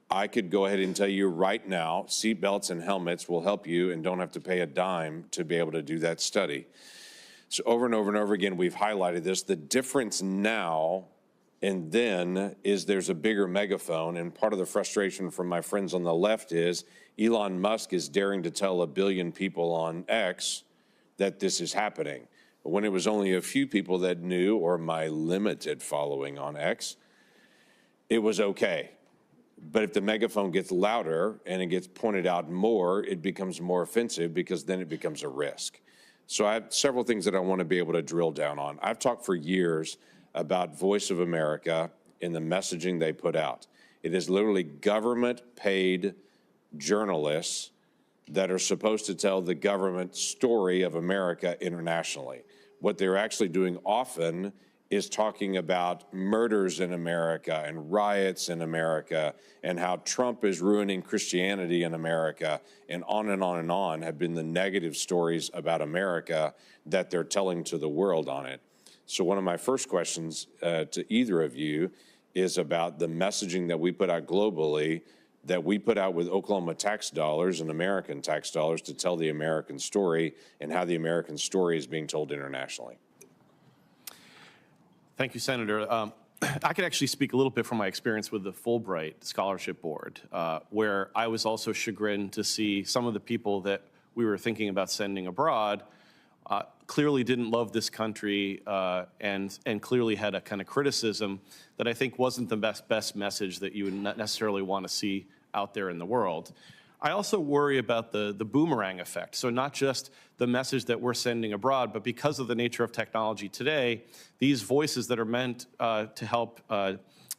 I could go ahead and tell you right now, seatbelts and helmets will help you and don't have to pay a dime to be able to do that study. So over and over and over again, we've highlighted this. The difference now and then is there's a bigger megaphone, and part of the frustration from my friends on the left is Elon Musk is daring to tell 1 billion people on X that this is happening. When it was only a few people that knew, or my limited following on X, it was okay. But if the megaphone gets louder and it gets pointed out more, it becomes more offensive because then it becomes a risk. So I have several things that I want to be able to drill down on. I've talked for years about Voice of America and the messaging they put out. It is literally government-paid journalists that are supposed to tell the government story of America internationally. What they're actually doing often is talking about murders in America and riots in America and how Trump is ruining Christianity in America, and on and on and on have been the negative stories about America that they're telling to the world on it. So one of my first questions to either of you is about the messaging that we put out globally, that we put out with Oklahoma tax dollars and American tax dollars to tell the American story, and how the American story is being told internationally. Thank you, Senator. I could actually speak a little bit from my experience with the Fulbright Scholarship Board, where I was also chagrined to see some of the people that we were thinking about sending abroad clearly didn't love this country and clearly had a kind of criticism that I think wasn't the best message that you would not necessarily want to see out there in the world. I also worry about the boomerang effect. So not just the message that we're sending abroad, but because of the nature of technology today, these voices that are meant to help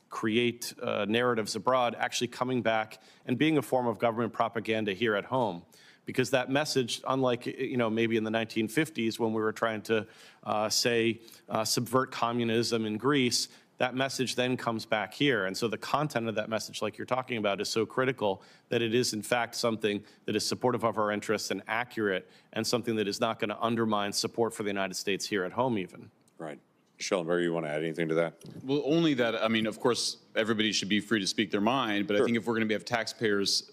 create narratives abroad actually coming back and being a form of government propaganda here at home. Because that message, unlike maybe in the 1950s when we were trying to subvert communism in Greece, that message then comes back here. And so the content of that message, like you're talking about, is so critical that it is in fact something that is supportive of our interests and accurate, and something that is not going to undermine support for the United States here at home even. Right. Schellenberger, you want to add anything to that? Well, only that, I mean, of course, everybody should be free to speak their mind, but I think if we're going to have taxpayers,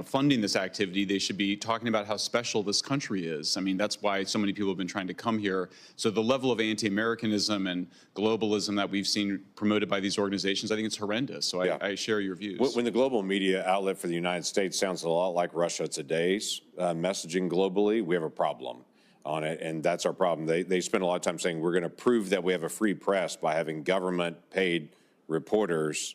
funding this activity, they should be talking about how special this country is. I mean, that's why so many people have been trying to come here. So the level of anti-Americanism and globalism that we've seen promoted by these organizations, I think it's horrendous. So I share your views. When the global media outlet for the United States sounds a lot like Russia Today's messaging globally, we have a problem on it, and that's our problem. They spend a lot of time saying we're going to prove that we have a free press by having government-paid reporters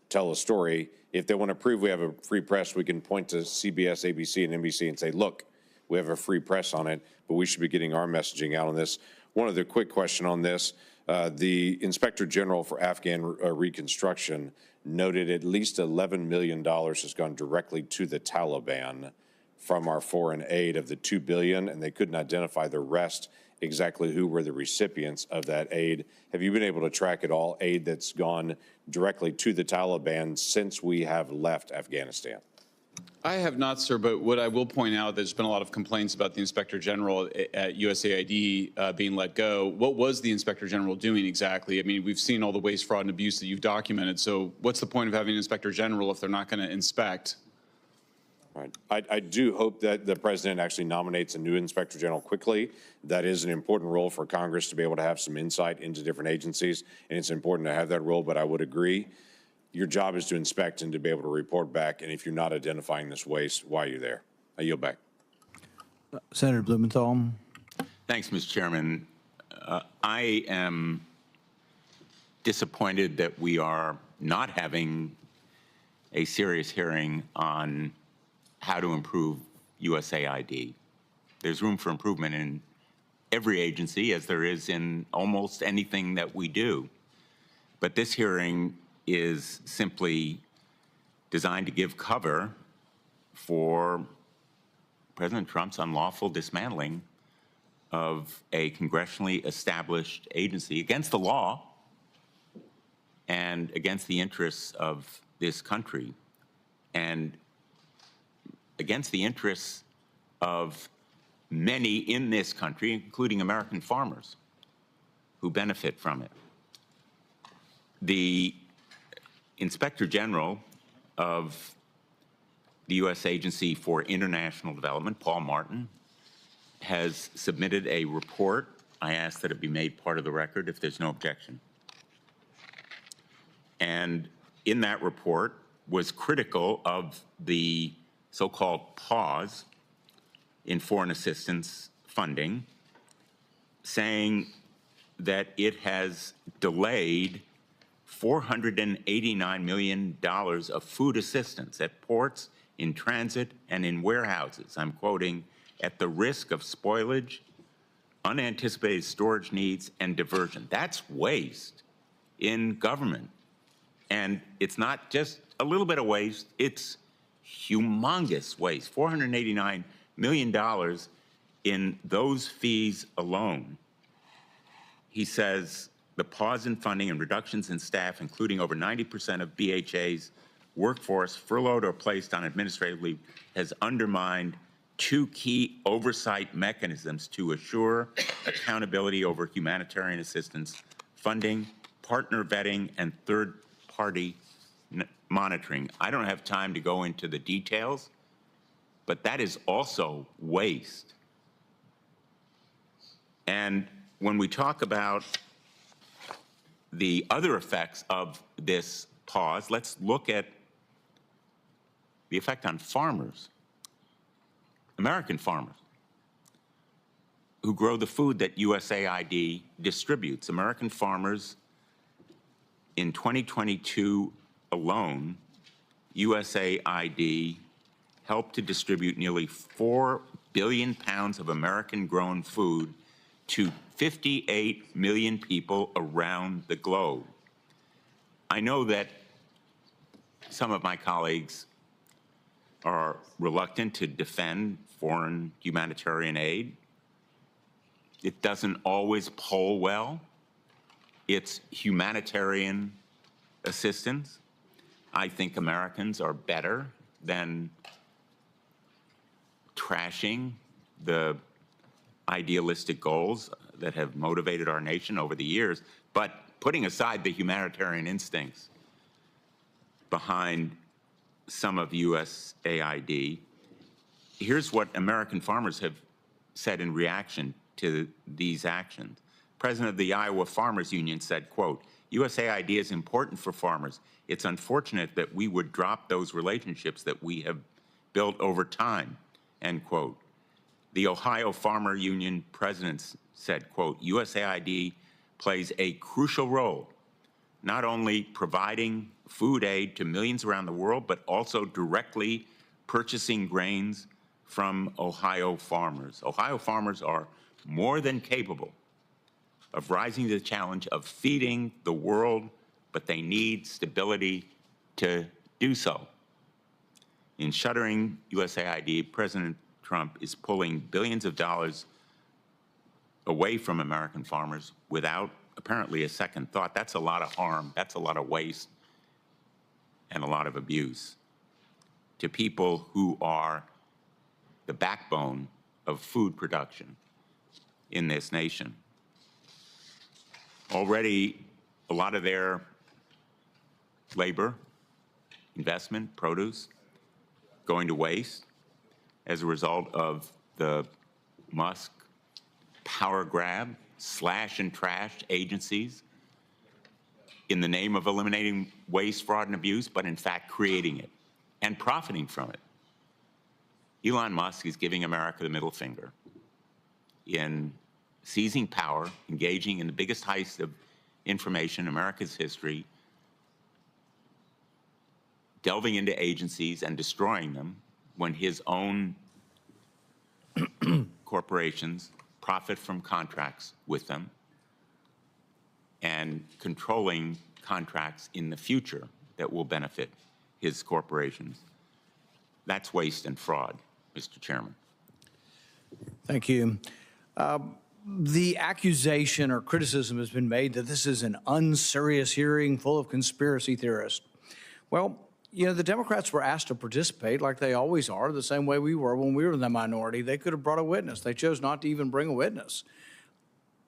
tell a story. If they want to prove we have a free press, we can point to CBS, ABC, and NBC and say, look, we have a free press on it, but we should be getting our messaging out on this. One other quick question on this. The Inspector General for Afghan Reconstruction noted at least $11 million has gone directly to the Taliban from our foreign aid of the $2 billion, and they couldn't identify the rest, exactly who were the recipients of that aid. Have you been able to track at all aid that's gone directly to the Taliban since we have left Afghanistan? I have not, sir, but what I will point out, there's been a lot of complaints about the Inspector General at USAID being let go. What was the Inspector General doing exactly? I mean, we've seen all the waste, fraud, and abuse that you've documented, so what's the point of having an Inspector General if they're not going to inspect? Right. I do hope that the president actually nominates a new inspector general quickly. That is an important role for Congress to be able to have some insight into different agencies, and it's important to have that role, but I would agree. Your job is to inspect and to be able to report back, and if you're not identifying this waste, why are you there? I yield back. Senator Blumenthal. Thanks, Mr. Chairman. I am disappointed that we are not having a serious hearing on how to improve USAID. There's room for improvement in every agency, as there is in almost anything that we do. But this hearing is simply designed to give cover for President Trump's unlawful dismantling of a congressionally established agency against the law and against the interests of this country, and against the interests of many in this country, including American farmers who benefit from it. The Inspector General of the U.S. Agency for International Development, Paul Martin, has submitted a report. I ask that it be made part of the record if there's no objection. And in that report was critical of the so-called pause in foreign assistance funding, saying that it has delayed $489 million of food assistance at ports, in transit, and in warehouses. I'm quoting, at the risk of spoilage, unanticipated storage needs, and diversion. That's waste in government. And it's not just a little bit of waste, it's humongous waste, $489 million in those fees alone. He says the pause in funding and reductions in staff, including over 90% of BHA's workforce furloughed or placed on administrative leave, has undermined two key oversight mechanisms to assure accountability over humanitarian assistance funding, partner vetting, and third-party monitoring. I don't have time to go into the details, but that is also waste. And when we talk about the other effects of this pause, let's look at the effect on farmers, American farmers, who grow the food that USAID distributes. American farmers, in 2022 alone, USAID helped to distribute nearly 4 billion pounds of American-grown food to 58 million people around the globe. I know that some of my colleagues are reluctant to defend foreign humanitarian aid. It doesn't always poll well. It's humanitarian assistance. I think Americans are better than trashing the idealistic goals that have motivated our nation over the years, but putting aside the humanitarian instincts behind some of USAID, here's what American farmers have said in reaction to these actions. President of the Iowa Farmers Union said, quote, USAID is important for farmers. It's unfortunate that we would drop those relationships that we have built over time, end quote. The Ohio Farmer Union president said, quote, USAID plays a crucial role, not only providing food aid to millions around the world, but also directly purchasing grains from Ohio farmers. Ohio farmers are more than capable of rising to the challenge of feeding the world, but they need stability to do so. In shuttering USAID, President Trump is pulling billions of dollars away from American farmers without apparently a second thought. That's a lot of harm, that's a lot of waste, and a lot of abuse to people who are the backbone of food production in this nation. Already, a lot of their labor, investment, produce, going to waste as a result of the Musk power grab, slash and trash agencies in the name of eliminating waste, fraud, and abuse, but in fact creating it and profiting from it. Elon Musk is giving America the middle finger in seizing power, engaging in the biggest heist of information in America's history, delving into agencies and destroying them when his own corporations profit from contracts with them and controlling contracts in the future that will benefit his corporations. That's waste and fraud, Mr. Chairman. Thank you. The accusation or criticism has been made that this is an unserious hearing full of conspiracy theorists. Well, you know, the Democrats were asked to participate like they always are, the same way we were when we were in the minority. They could have brought a witness. They chose not to even bring a witness.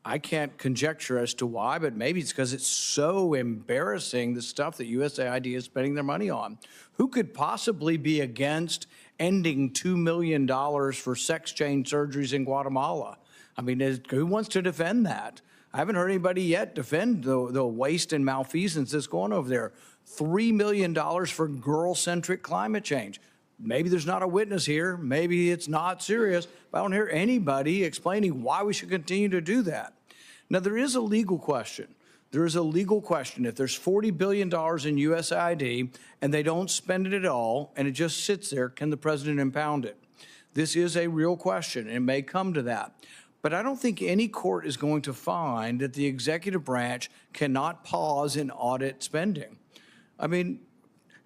I can't conjecture as to why, but maybe it's because it's so embarrassing, the stuff that USAID is spending their money on. Who could possibly be against ending $2 million for sex change surgeries in Guatemala? I mean, who wants to defend that? I haven't heard anybody yet defend the waste and malfeasance that's going over there. $3 million for girl-centric climate change. Maybe there's not a witness here. Maybe it's not serious. But I don't hear anybody explaining why we should continue to do that. Now, there is a legal question. There is a legal question. If there's $40 billion in USAID and they don't spend it at all and it just sits there, can the president impound it? This is a real question, and it may come to that. But I don't think any court is going to find that the executive branch cannot pause and audit spending. I mean,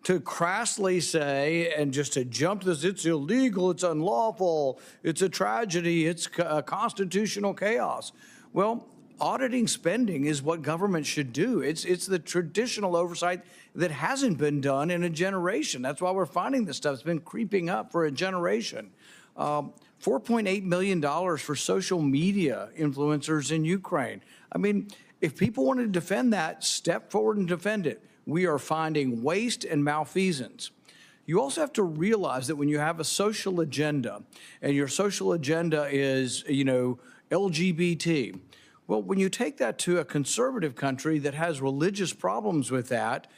to crassly say and just to jump to this, it's illegal, it's unlawful, it's a tragedy, it's constitutional chaos. Well, auditing spending is what government should do. It's the traditional oversight that hasn't been done in a generation. That's why we're finding this stuff. It's been creeping up for a generation. $4.8 million for social media influencers in Ukraine. I mean, if people want to defend that, step forward and defend it. We are finding waste and malfeasance. You also have to realize that when you have a social agenda, and your social agenda is, you know, LGBT, well, when you take that to a conservative country that has religious problems with that,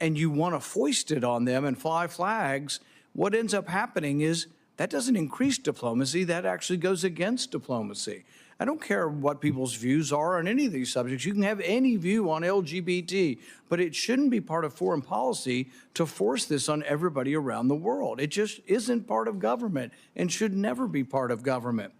and you want to foist it on them and fly flags, what ends up happening is that doesn't increase diplomacy, that actually goes against diplomacy. I don't care what people's views are on any of these subjects. You can have any view on LGBT, but it shouldn't be part of foreign policy to force this on everybody around the world. It just isn't part of government and should never be part of government.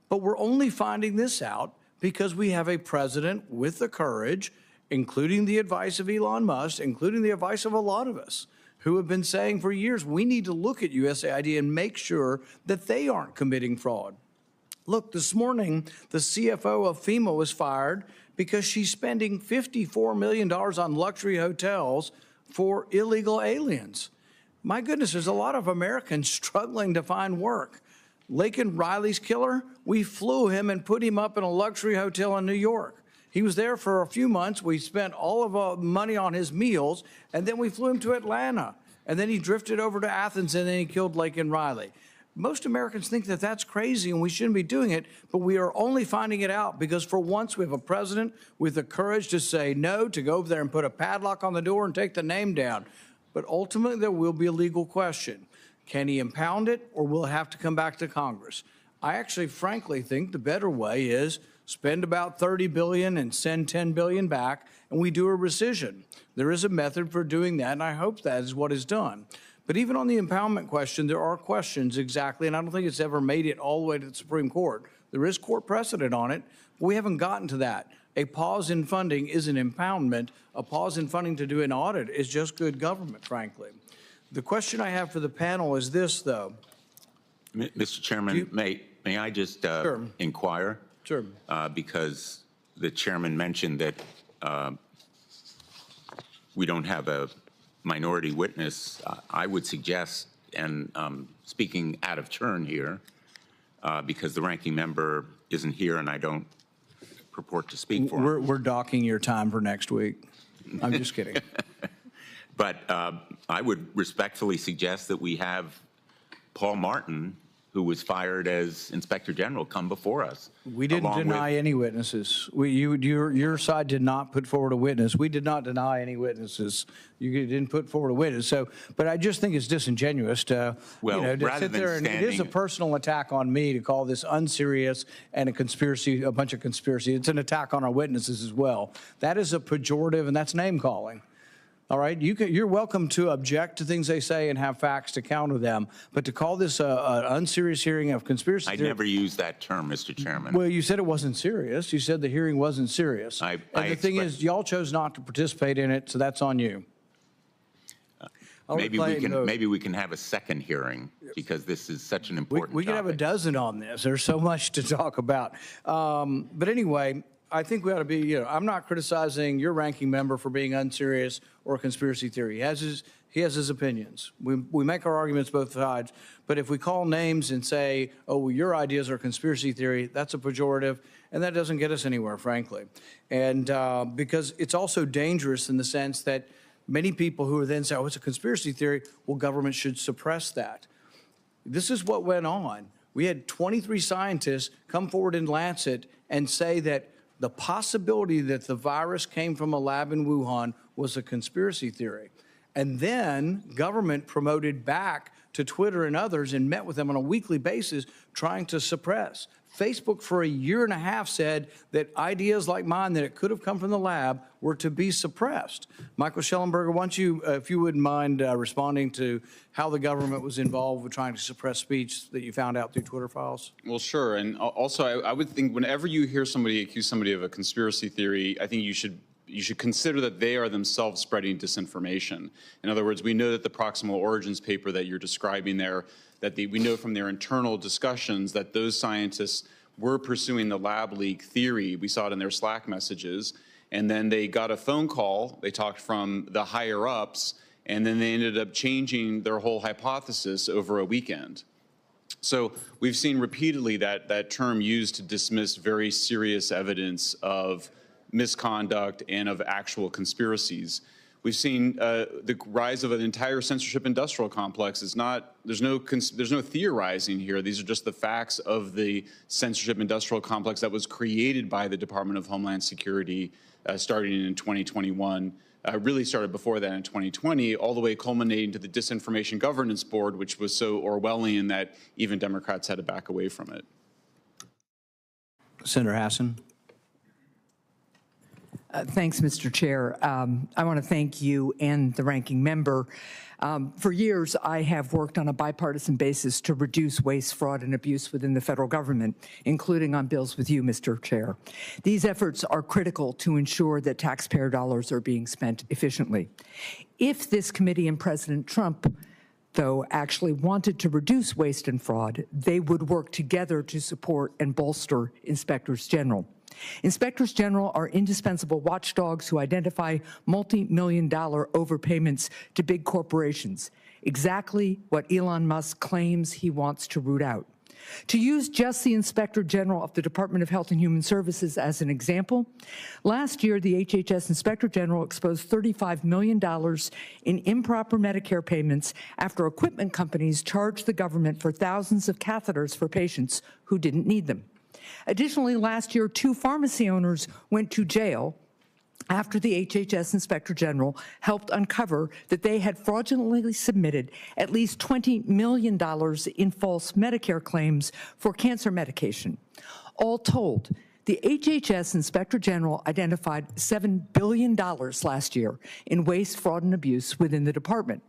But we're only finding this out because we have a president with the courage, including the advice of Elon Musk, including the advice of a lot of us, who have been saying for years, we need to look at USAID and make sure that they aren't committing fraud. Look, this morning, the CFO of FEMA was fired because she's spending $54 million on luxury hotels for illegal aliens. My goodness, there's a lot of Americans struggling to find work. Laken Riley's killer, we flew him and put him up in a luxury hotel in New York. He was there for a few months. We spent all of our money on his meals, and then we flew him to Atlanta. And then he drifted over to Athens, and then he killed Laken Riley. Most Americans think that that's crazy and we shouldn't be doing it, but we are only finding it out because for once we have a president with the courage to say no, to go over there and put a padlock on the door and take the name down. But ultimately, there will be a legal question. Can he impound it, or will it have to come back to Congress? I actually, frankly, think the better way is spend about $30 billion and send $10 billion back, and we do a rescission. There is a method for doing that, and I hope that is what is done. But even on the impoundment question, there are questions exactly, and I don't think it's ever made it all the way to the Supreme Court. There is court precedent on it, but we haven't gotten to that. A pause in funding is an impoundment. A pause in funding to do an audit is just good government, frankly. The question I have for the panel is this, though. Mr. Chairman, may I just Sure. inquire? Sure. Because the chairman mentioned that we don't have a minority witness. I would suggest, and speaking out of turn here, because the ranking member isn't here and I don't purport to speak for him. We're docking your time for next week. I'm just kidding. But I would respectfully suggest that we have Paul Martin, who was fired as Inspector General, come before us. We didn't deny any witnesses. Your side did not put forward a witness. We did not deny any witnesses. You didn't put forward a witness. So, but I just think it's disingenuous to, to sit there and it is a personal attack on me to call this unserious and a conspiracy, a bunch of conspiracy. It's an attack on our witnesses as well. That is a pejorative, and that's name calling. All right, you're welcome to object to things they say and have facts to counter them, but to call this an unserious hearing of conspiracy theory— I never used that term, Mr. Chairman. Well, you said it wasn't serious. You said the hearing wasn't serious. And the thing is, y'all chose not to participate in it, so that's on you. Maybe we can have a second hearing because this is such an important We could have a dozen on this. There's so much to talk about. But anyway, I think we ought to be, I'm not criticizing your ranking member for being unserious or a conspiracy theory. He has his opinions. We make our arguments both sides. But if we call names and say, oh, well, your ideas are conspiracy theory, that's a pejorative, and that doesn't get us anywhere, frankly. And because it's also dangerous in the sense that many people who are then say, oh, it's a conspiracy theory, well, government should suppress that. This is what went on. We had 23 scientists come forward in Lancet and say that the possibility that the virus came from a lab in Wuhan was a conspiracy theory. And then government promoted back to Twitter and others and met with them on a weekly basis trying to suppress. Facebook for a year and a half said that ideas like mine that it could have come from the lab were to be suppressed. Michael Schellenberger, why don't you, if you wouldn't mind responding to how the government was involved with trying to suppress speech that you found out through Twitter files? Well, sure. And also, I would think whenever you hear somebody accuse somebody of a conspiracy theory, I think you should consider that they are themselves spreading disinformation. In other words, we know that the proximal origins paper that you're describing there, we know from their internal discussions that those scientists were pursuing the lab leak theory. We saw it in their Slack messages. And then they got a phone call. They talked from the higher ups, and then they ended up changing their whole hypothesis over a weekend. So we've seen repeatedly that term used to dismiss very serious evidence of misconduct and of actual conspiracies. We've seen the rise of an entire censorship industrial complex. There's no theorizing here. These are just the facts of the censorship industrial complex that was created by the Department of Homeland Security starting in 2021. Really started before that in 2020, all the way culminating to the Disinformation Governance Board, which was so Orwellian that even Democrats had to back away from it. Senator Hassan. Thanks, Mr. Chair. I want to thank you and the ranking member. For years, I have worked on a bipartisan basis to reduce waste, fraud, and abuse within the federal government, including on bills with you, Mr. Chair. These efforts are critical to ensure that taxpayer dollars are being spent efficiently. If this committee and President Trump, though, actually wanted to reduce waste and fraud, they would work together to support and bolster inspectors general. Inspectors general are indispensable watchdogs who identify multi-million-dollar overpayments to big corporations, exactly what Elon Musk claims he wants to root out. To use just the Inspector General of the Department of Health and Human Services as an example, last year the HHS Inspector General exposed $35 million in improper Medicare payments after equipment companies charged the government for thousands of catheters for patients who didn't need them. Additionally, last year, 2 pharmacy owners went to jail after the HHS Inspector General helped uncover that they had fraudulently submitted at least $20 million in false Medicare claims for cancer medication. All told, the HHS Inspector General identified $7 billion last year in waste, fraud, and abuse within the department.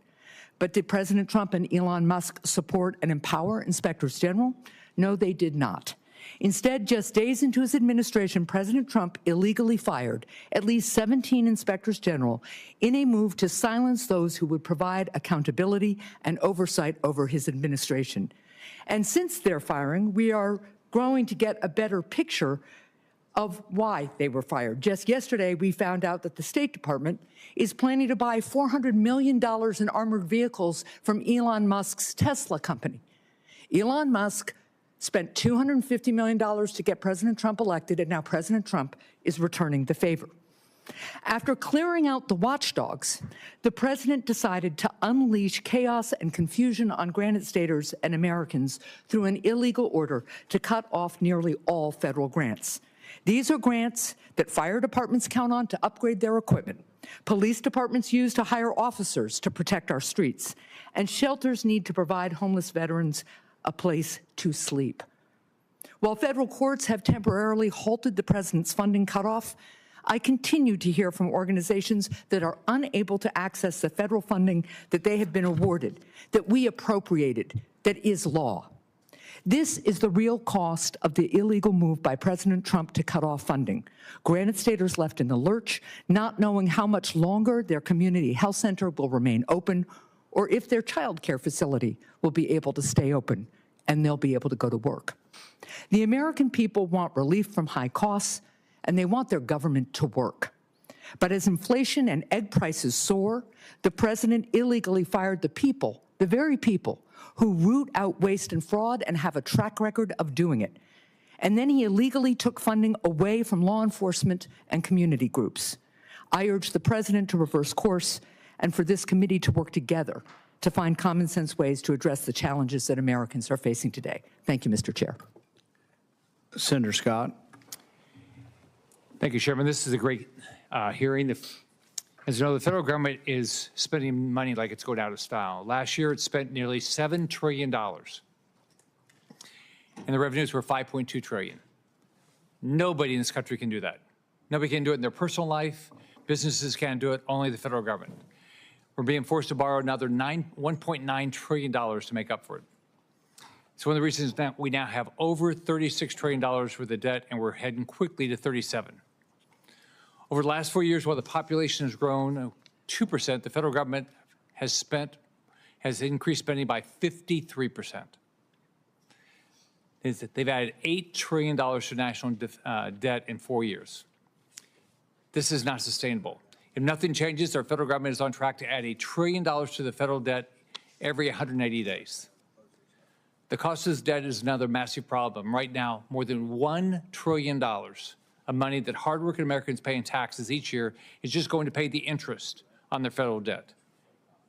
But did President Trump and Elon Musk support and empower inspectors general? No, they did not. Instead, just days into his administration, President Trump illegally fired at least 17 inspectors general in a move to silence those who would provide accountability and oversight over his administration. And since their firing, we are growing to get a better picture of why they were fired. Just yesterday, we found out that the State Department is planning to buy $400 million in armored vehicles from Elon Musk's Tesla company. Elon Musk spent $250 million to get President Trump elected, and now President Trump is returning the favor. After clearing out the watchdogs, the president decided to unleash chaos and confusion on Granite Staters and Americans through an illegal order to cut off nearly all federal grants. These are grants that fire departments count on to upgrade their equipment, police departments use to hire officers to protect our streets, and shelters need to provide homeless veterans a place to sleep. While federal courts have temporarily halted the president's funding cutoff, I continue to hear from organizations that are unable to access the federal funding that they have been awarded, that we appropriated, that is law. This is the real cost of the illegal move by President Trump to cut off funding. Granite Staters left in the lurch, not knowing how much longer their community health center will remain open, or if their child care facility will be able to stay open and they'll be able to go to work. The American people want relief from high costs, and they want their government to work. But as inflation and egg prices soar, the president illegally fired the people, the very people, who root out waste and fraud and have a track record of doing it. And then he illegally took funding away from law enforcement and community groups. I urge the president to reverse course and for this committee to work together to find common sense ways to address the challenges that Americans are facing today. Thank you, Mr. Chair. Senator Scott. Thank you, Chairman. This is a great hearing. As you know, the federal government is spending money like it's going out of style. Last year, it spent nearly $7 trillion, and the revenues were $5.2 trillion. Nobody in this country can do that. Nobody can do it in their personal life. Businesses can't do it, only the federal government. We're being forced to borrow another $1.9 trillion to make up for it. It's one of the reasons that we now have over $36 trillion worth of debt, and we're heading quickly to 37. Over the last 4 years, while the population has grown 2%, the federal government has increased spending by 53%. They've added $8 trillion to national debt in 4 years. This is not sustainable. If nothing changes, our federal government is on track to add $1 trillion to the federal debt every 180 days. The cost of this debt is another massive problem. Right now, more than $1 trillion of money that hardworking Americans pay in taxes each year is just going to pay the interest on their federal debt.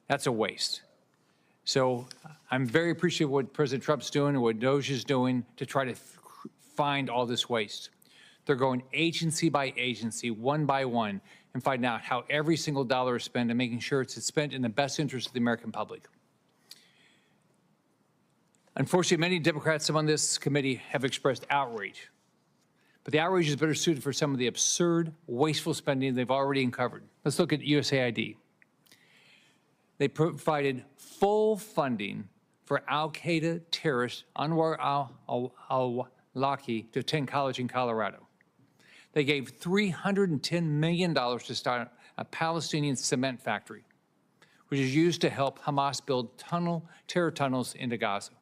That's a waste. So I'm very appreciative of what President Trump's doing and what DOJ is doing to try to find all this waste. They're going agency by agency, one by one, and finding out how every single dollar is spent and making sure it's spent in the best interest of the American public. Unfortunately, many Democrats on this committee have expressed outrage But the outrage is better suited for some of the absurd, wasteful spending they've already uncovered. Let's look at USAID. They provided full funding for al-Qaeda terrorist Anwar al-Awlaki to attend college in Colorado. They gave $310 million to start a Palestinian cement factory, which is used to help Hamas build terror tunnels into Gaza.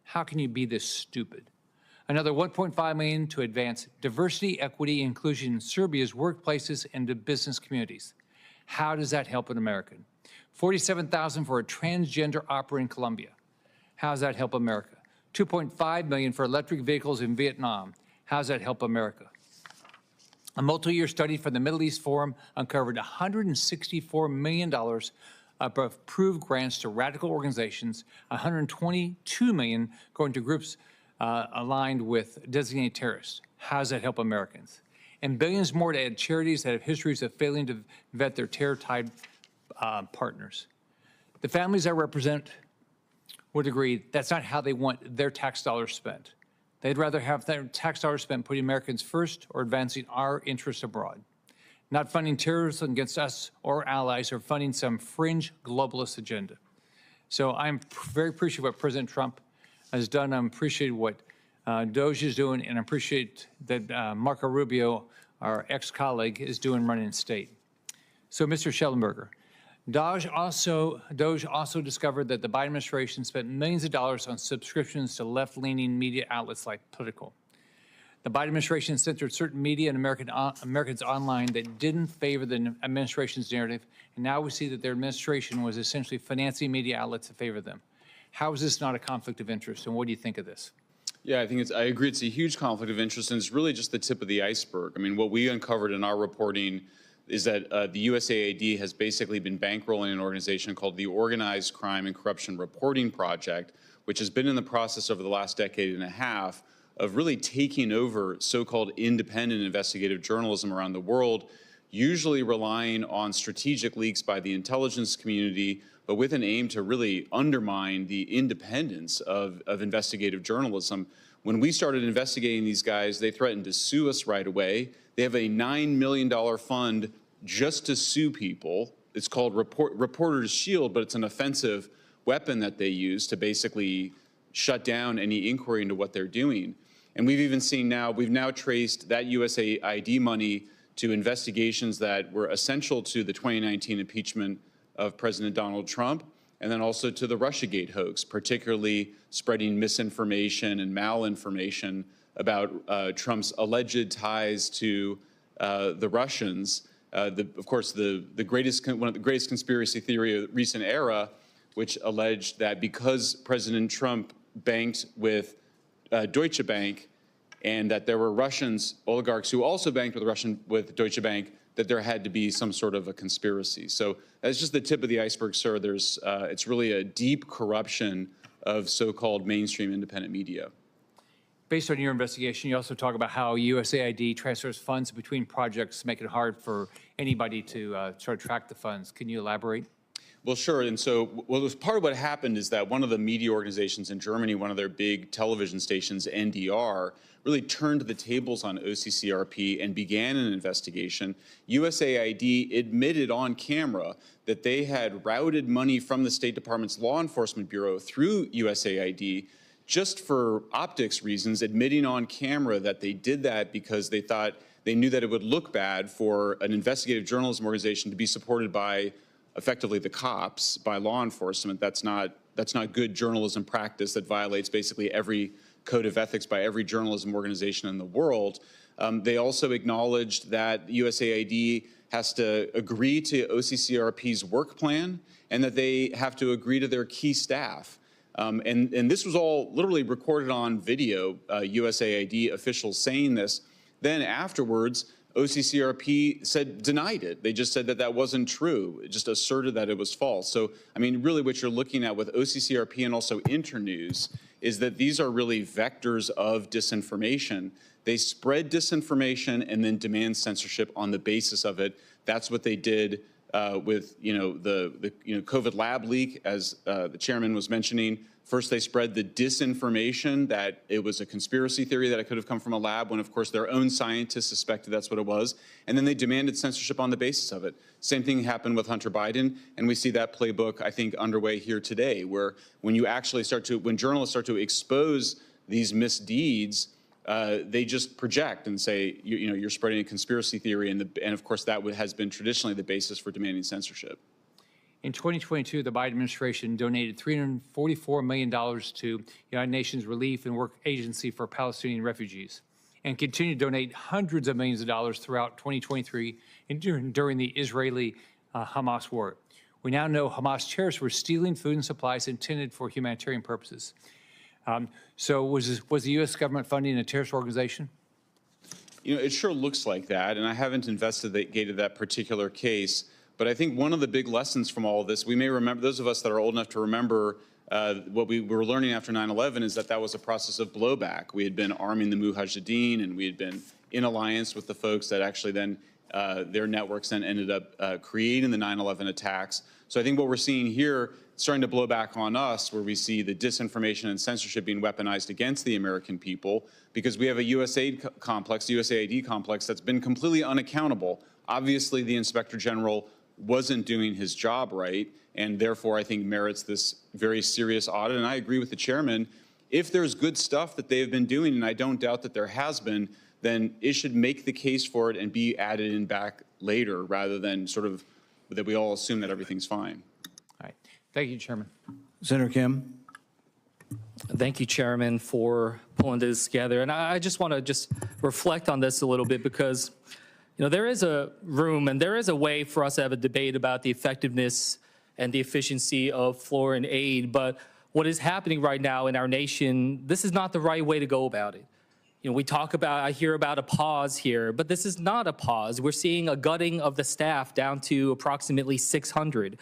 How can you be this stupid? Another $1.5 million to advance diversity, equity, and inclusion in Serbia's workplaces and to business communities. How does that help an American? $47,000 for a transgender opera in Colombia. How does that help America? $2.5 million for electric vehicles in Vietnam. How does that help America? A multi-year study from the Middle East Forum uncovered $164 million of approved grants to radical organizations, $122 million going to groups aligned with designated terrorists. How does that help Americans? And billions more to add charities that have histories of failing to vet their terror-tied partners. The families I represent would agree that's not how they want their tax dollars spent. They'd rather have their tax dollars spent putting Americans first or advancing our interests abroad, not funding terrorism against us or allies or funding some fringe globalist agenda. So I'm very appreciative of what President Trump has done. I appreciate what Doge is doing, and I appreciate that Marco Rubio, our ex-colleague, is doing running the state. So, Mr. Schellenberger, Doge also discovered that the Biden administration spent millions of dollars on subscriptions to left-leaning media outlets like Politico. The Biden administration censored certain media and Americans online that didn't favor the administration's narrative, and now we see that their administration was essentially financing media outlets to favor them. How is this not a conflict of interest, and what do you think of this? Yeah, I agree it's a huge conflict of interest, and it's really just the tip of the iceberg. I mean, what we uncovered in our reporting is that the USAID has basically been bankrolling an organization called the Organized Crime and Corruption Reporting Project, which has been in the process over the last decade and a half of really taking over so-called independent investigative journalism around the world, usually relying on strategic leaks by the intelligence community, but with an aim to really undermine the independence of investigative journalism. When we started investigating these guys, they threatened to sue us right away. They have a $9 million fund just to sue people. It's called Reporters Shield, but it's an offensive weapon that they use to basically shut down any inquiry into what they're doing. And we've even seen now, we've now traced that USAID money to investigations that were essential to the 2019 impeachment of President Donald Trump, and then also to the Russiagate hoax, particularly spreading misinformation and malinformation about Trump's alleged ties to the Russians. Of course, one of the greatest conspiracy theory of the recent era, which alleged that because President Trump banked with Deutsche Bank, and that there were Russians, oligarchs who also banked with Deutsche Bank, that there had to be some sort of a conspiracy. So that's just the tip of the iceberg, sir. It's really a deep corruption of so-called mainstream independent media. Based on your investigation, you also talk about how USAID transfers funds between projects, make it hard for anybody to sort of track the funds. Can you elaborate? Well, sure. And so, part of what happened is that one of the media organizations in Germany, one of their big television stations, NDR, really turned the tables on OCCRP and began an investigation. USAID admitted on camera that they had routed money from the State Department's Law Enforcement Bureau through USAID just for optics reasons, admitting on camera that they did that because they knew that it would look bad for an investigative journalism organization to be supported by effectively the cops, by law enforcement. That's not good journalism practice. That violates basically every code of ethics by every journalism organization in the world. They also acknowledged that USAID has to agree to OCCRP's work plan and that they have to agree to their key staff. And this was all literally recorded on video, USAID officials saying this. Then afterwards, OCCRP denied it. They just said that that wasn't true. It just asserted that it was false. So, I mean, really what you're looking at with OCCRP and also Internews is that these are really vectors of disinformation. They spread disinformation and then demand censorship on the basis of it. That's what they did with the COVID lab leak, as the chairman was mentioning, First, they spread the disinformation that it was a conspiracy theory that it could have come from a lab when, of course, their own scientists suspected that's what it was. And then they demanded censorship on the basis of it. Same thing happened with Hunter Biden. And we see that playbook, I think, underway here today, where when you actually when journalists start to expose these misdeeds, they just project and say, you're spreading a conspiracy theory. And of course, that has been traditionally the basis for demanding censorship. In 2022, the Biden administration donated $344 million to United Nations Relief and Work Agency for Palestinian refugees, and continued to donate hundreds of millions of dollars throughout 2023 and during the Israeli-Hamas war. We now know Hamas terrorists were stealing food and supplies intended for humanitarian purposes. So was the U.S. government funding a terrorist organization? It sure looks like that, and I haven't investigated that particular case. But I think one of the big lessons from all of this, we may remember, those of us that are old enough to remember what we were learning after 9/11 is that was a process of blowback. We had been arming the Mujahideen, and we had been in alliance with the folks that actually then, their networks then ended up creating the 9/11 attacks. So I think what we're seeing here, starting to blow back on us, where we see the disinformation and censorship being weaponized against the American people, because we have a USAID complex, USAID complex, that's been completely unaccountable. Obviously, the Inspector General wasn't doing his job right, and therefore I think merits this very serious audit. And I agree with the chairman, if there's good stuff that they have been doing, and I don't doubt that there has been, then it should make the case for it and be added in back later, rather than sort of that we all assume that everything's fine. All right. Thank you, Chairman. Senator Kim. Thank you, Chairman, for pulling this together. And I just want to reflect on this a little bit, because there is a room and there is a way for us to have a debate about the effectiveness and the efficiency of foreign aid. But what is happening right now in our nation, this is not the right way to go about it. I hear about a pause here, but this is not a pause. We're seeing a gutting of the staff down to approximately 600.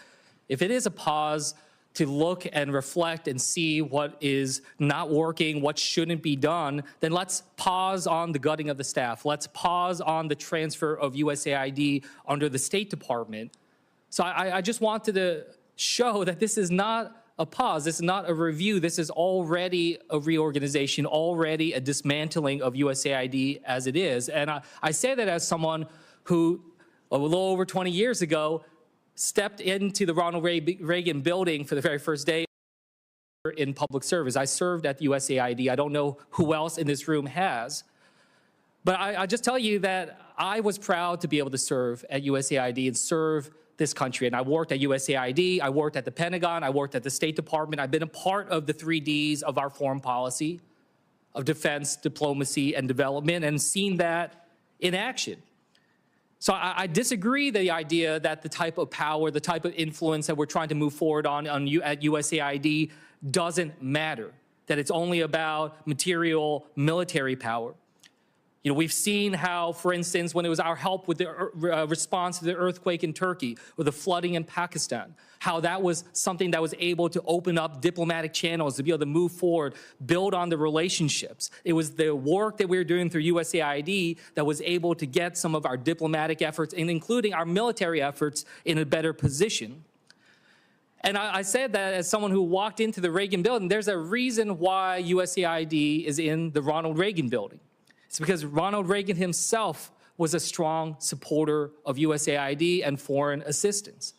If it is a pause to look and reflect and see what is not working, what shouldn't be done, then let's pause on the gutting of the staff. Let's pause on the transfer of USAID under the State Department. So I just wanted to show that this is not a pause. This is not a review. This is already a reorganization, already a dismantling of USAID as it is. And I say that as someone who, a little over 20 years ago, stepped into the Ronald Reagan building for the very first day in public service. I served at the USAID. I don't know who else in this room has. But I just tell you that I was proud to be able to serve at USAID and serve this country. And I worked at USAID, I worked at the Pentagon, I worked at the State Department. I've been a part of the 3 Ds of our foreign policy, of defense, diplomacy, and development, and seen that in action. So I disagree the idea that the type of power, the type of influence that we're trying to move forward at USAID doesn't matter, that it's only about material military power. We've seen how, for instance, when it was our help with the response to the earthquake in Turkey or the flooding in Pakistan, how that was something that was able to open up diplomatic channels to be able to move forward, build on the relationships. It was the work that we were doing through USAID that was able to get some of our diplomatic efforts, and including our military efforts, in a better position. And I said that as someone who walked into the Reagan building. There's a reason why USAID is in the Ronald Reagan building. It's because Ronald Reagan himself was a strong supporter of USAID and foreign assistance.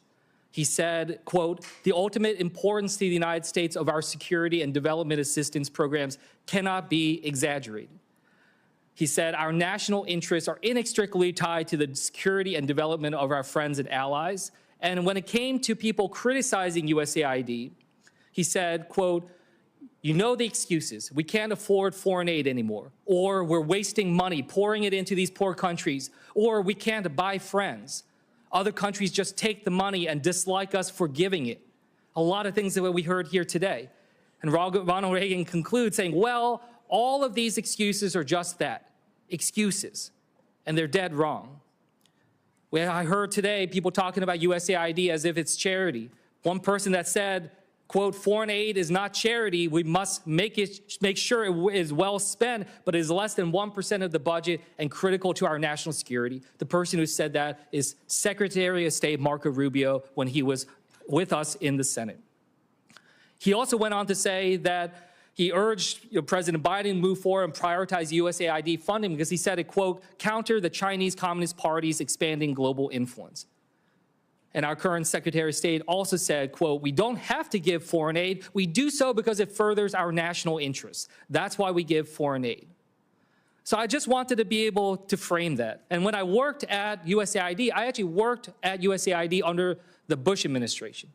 He said, quote, "The ultimate importance to the United States of our security and development assistance programs cannot be exaggerated." He said, "Our national interests are inextricably tied to the security and development of our friends and allies." And when it came to people criticizing USAID, he said, quote, "You know the excuses. We can't afford foreign aid anymore, or we're wasting money pouring it into these poor countries, or we can't buy friends. Other countries just take the money and dislike us for giving it." A lot of things that we heard here today. And Ronald Reagan concludes saying, well, all of these excuses are just that, excuses, and they're dead wrong. I heard today people talking about USAID as if it's charity. One person that said, quote, "Foreign aid is not charity. We must make sure it is well spent, but it is less than 1% of the budget and critical to our national security." The person who said that is Secretary of State Marco Rubio when he was with us in the Senate. He also went on to say that he urged President Biden to move forward and prioritize USAID funding because he said it, quote, counter the Chinese Communist Party's expanding global influence. And our current Secretary of State also said, quote, we don't have to give foreign aid. We do so because it furthers our national interests. That's why we give foreign aid. So I just wanted to be able to frame that. And when I worked at USAID, I actually worked at USAID under the Bush administration.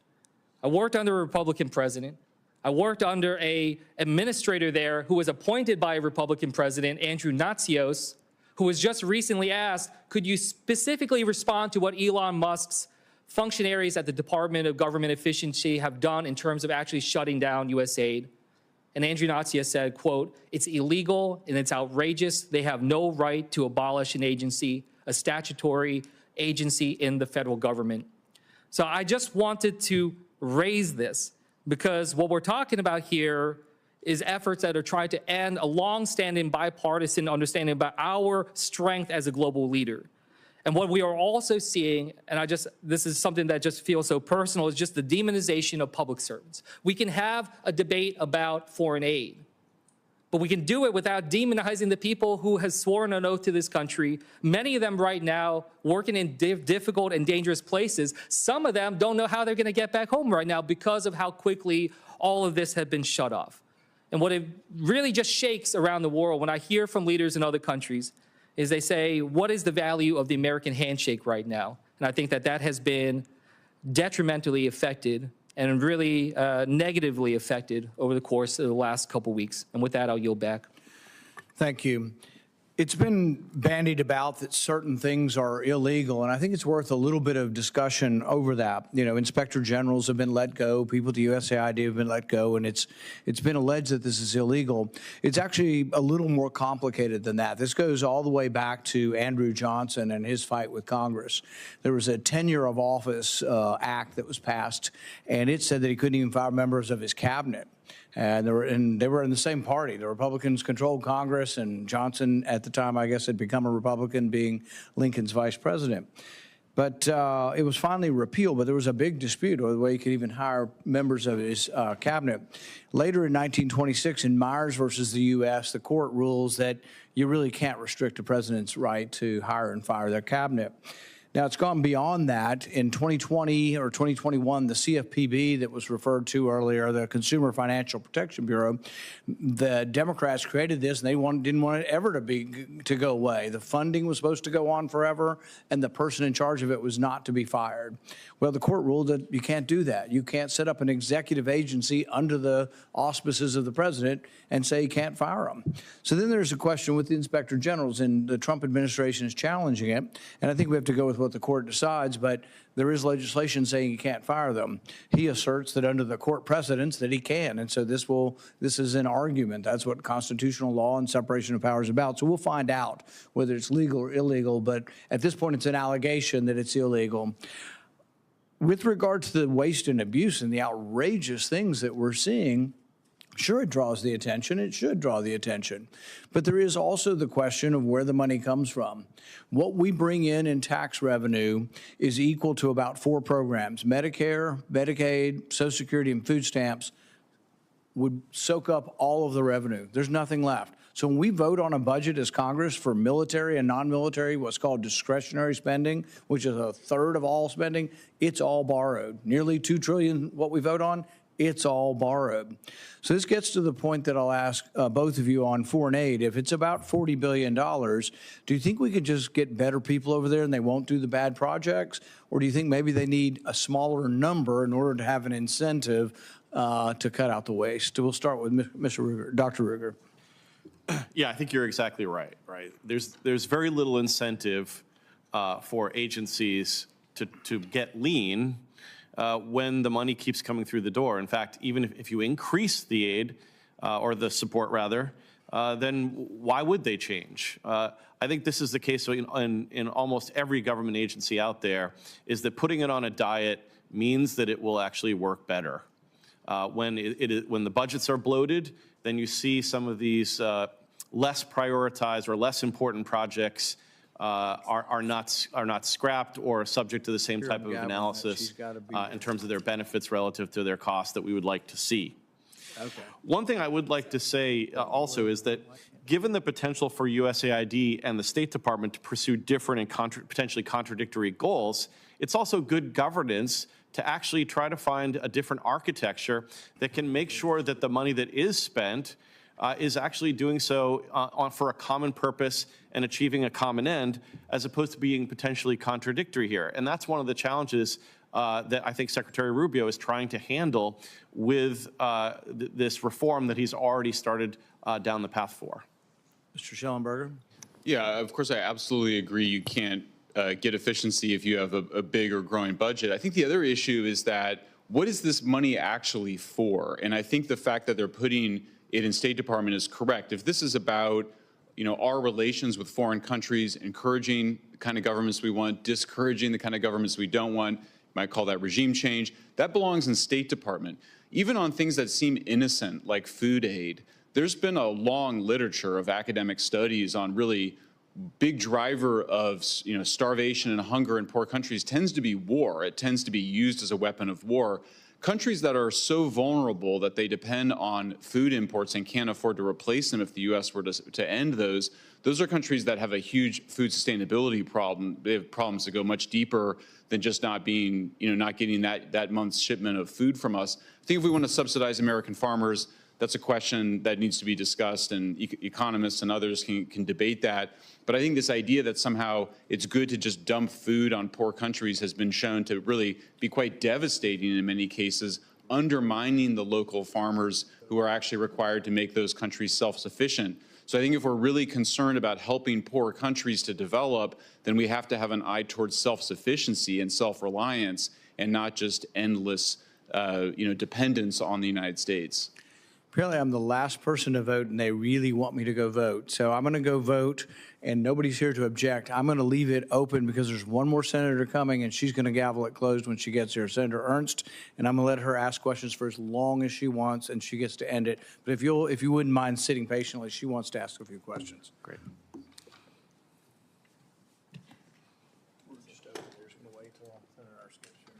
I worked under a Republican president. I worked under an administrator there who was appointed by a Republican president, Andrew Natsios, who was just recently asked, could you specifically respond to what Elon Musk's functionaries at the Department of Government Efficiency have done in terms of actually shutting down USAID? And Andrew Natsios said, quote, it's illegal and it's outrageous. They have no right to abolish an agency, a statutory agency in the federal government. So I just wanted to raise this because what we're talking about here is efforts that are trying to end a long-standing bipartisan understanding about our strength as a global leader. And what we are also seeing, and this is something that just feels so personal, is just the demonization of public servants. We can have a debate about foreign aid, but we can do it without demonizing the people who have sworn an oath to this country. Many of them right now working in difficult and dangerous places. Some of them don't know how they're going to get back home right now because of how quickly all of this has been shut off. And what it really just shakes around the world when I hear from leaders in other countries is they say, what is the value of the American handshake right now? And I think that that has been detrimentally affected and really negatively affected over the course of the last couple weeks. And with that, I'll yield back. Thank you. It's been bandied about that certain things are illegal, and I think it's worth a little bit of discussion over that. You know, inspector generals have been let go, people at the USAID have been let go, and it's been alleged that this is illegal. It's actually a little more complicated than that. This goes all the way back to Andrew Johnson and his fight with Congress. There was a tenure of office act that was passed, and it said that he couldn't even fire members of his cabinet. And they were in the same party. The Republicans controlled Congress, and Johnson at the time, I guess, had become a Republican, being Lincoln's vice president. But it was finally repealed, but there was a big dispute over the way he could even hire members of his cabinet. Later in 1926, in Myers versus the U.S., the court rules that you really can't restrict a president's right to hire and fire their cabinet. Now, it's gone beyond that. In 2020 or 2021, the CFPB that was referred to earlier, the Consumer Financial Protection Bureau, the Democrats created this, and they didn't want it ever to go away. The funding was supposed to go on forever, and the person in charge of it was not to be fired. Well, the court ruled that you can't do that. You can't set up an executive agency under the auspices of the president and say you can't fire them. So then there's a question with the inspector generals, and the Trump administration is challenging it, and I think we have to go with what the court decides, but there is legislation saying you can't fire them. He asserts that under the court precedents that he can, and so this is an argument. That's what constitutional law and separation of powers is about. So we'll find out whether it's legal or illegal, but at this point it's an allegation that it's illegal. With regard to the waste and abuse and the outrageous things that we're seeing, sure, it draws the attention. It should draw the attention. But there is also the question of where the money comes from. What we bring in tax revenue is equal to about 4 programs. Medicare, Medicaid, Social Security, and food stamps would soak up all of the revenue. There's nothing left. So when we vote on a budget as Congress for military and non-military, what's called discretionary spending, which is a third of all spending, it's all borrowed. Nearly $2 trillion, what we vote on, it's all borrowed. So this gets to the point that I'll ask both of you on foreign aid. If it's about $40 billion, do you think we could just get better people over there and they won't do the bad projects? Or do you think maybe they need a smaller number in order to have an incentive to cut out the waste? We'll start with Mr. Ruger, Dr. Ruger. Yeah, I think you're exactly right. There's very little incentive for agencies to get lean when the money keeps coming through the door. In fact, even if you increase the aid, or the support rather, then why would they change? I think this is the case in almost every government agency out there, is that putting it on a diet means that it will actually work better. When the budgets are bloated, then you see some of these less prioritized or less important projects are not scrapped or subject to the same type of Gavel, analysis she's gotta be in terms of their benefits relative to their costs that we would like to see. Okay. One thing I would like to say also is that given the potential for USAID and the State Department to pursue different and potentially contradictory goals, it's also good governance to actually try to find a different architecture that can make sure that the money that is spent is actually doing so for a common purpose and achieving a common end, as opposed to being potentially contradictory here. And that's one of the challenges that I think Secretary Rubio is trying to handle with this reform that he's already started down the path for. Mr. Schellenberger? Yeah, of course, I absolutely agree. You can't get efficiency if you have a big or growing budget. I think the other issue is that what is this money actually for? And I think the fact that they're putting it in State Department is correct. If this is about, you know, our relations with foreign countries, encouraging the kind of governments we want, discouraging the kind of governments we don't want, you might call that regime change, that belongs in State Department. Even on things that seem innocent, like food aid, there's been a long literature of academic studies on really big driver of, you know, starvation and hunger in poor countries tends to be war. It tends to be used as a weapon of war. Countries that are so vulnerable that they depend on food imports and can't afford to replace them if the U.S. were to end those are countries that have a huge food sustainability problem. They have problems that go much deeper than just not being, you know, not getting that month's shipment of food from us. I think if we want to subsidize American farmers, that's a question that needs to be discussed, and economists and others can debate that. But I think this idea that somehow it's good to just dump food on poor countries has been shown to really be quite devastating in many cases, undermining the local farmers who are actually required to make those countries self-sufficient. So I think if we're really concerned about helping poor countries to develop, then we have to have an eye towards self-sufficiency and self-reliance, and not just endless dependence on the United States. Apparently, I'm the last person to vote, and they really want me to go vote. So I'm going to go vote, and nobody's here to object. I'm going to leave it open because there's one more senator coming, and she's going to gavel it closed when she gets here, Senator Ernst. And I'm going to let her ask questions for as long as she wants, and she gets to end it. But if you wouldn't mind sitting patiently, she wants to ask a few questions. Great. We're just over there. Just going to wait till Senator Ernst gets here.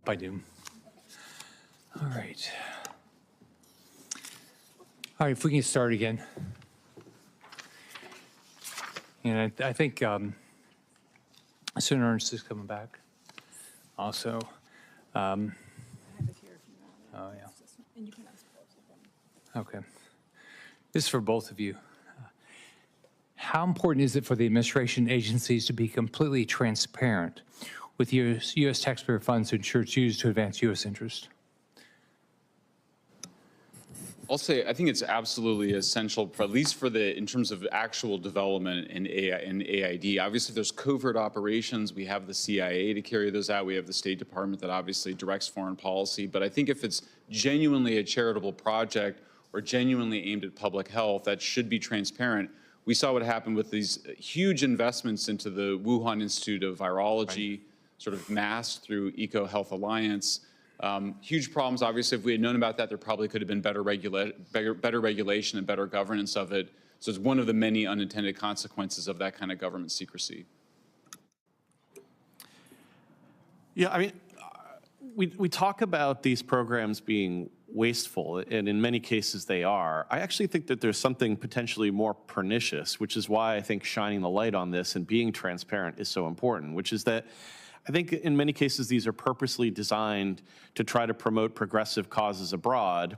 by noon. All right. All right, if we can start again. And I think Senator Ernst is coming back. Also, oh yeah. Okay. This is for both of you. How important is it for the administration agencies to be completely transparent with U.S. taxpayer funds to ensure it's used to advance U.S. interest? I'll say I think it's absolutely essential, at least for in terms of actual development in AID. Obviously, there's covert operations. We have the CIA to carry those out. We have the State Department that obviously directs foreign policy. But I think if it's genuinely a charitable project or genuinely aimed at public health, that should be transparent. We saw what happened with these huge investments into the Wuhan Institute of Virology, sort of masked through Eco Health Alliance. Huge problems. Obviously, if we had known about that, there probably could have been better regulation and better governance of it. So it's one of the many unintended consequences of that kind of government secrecy. Yeah, I mean, we talk about these programs being wasteful, and in many cases they are. I actually think that there's something potentially more pernicious, which is why I think shining the light on this and being transparent is so important, which is that I think in many cases these are purposely designed to try to promote progressive causes abroad,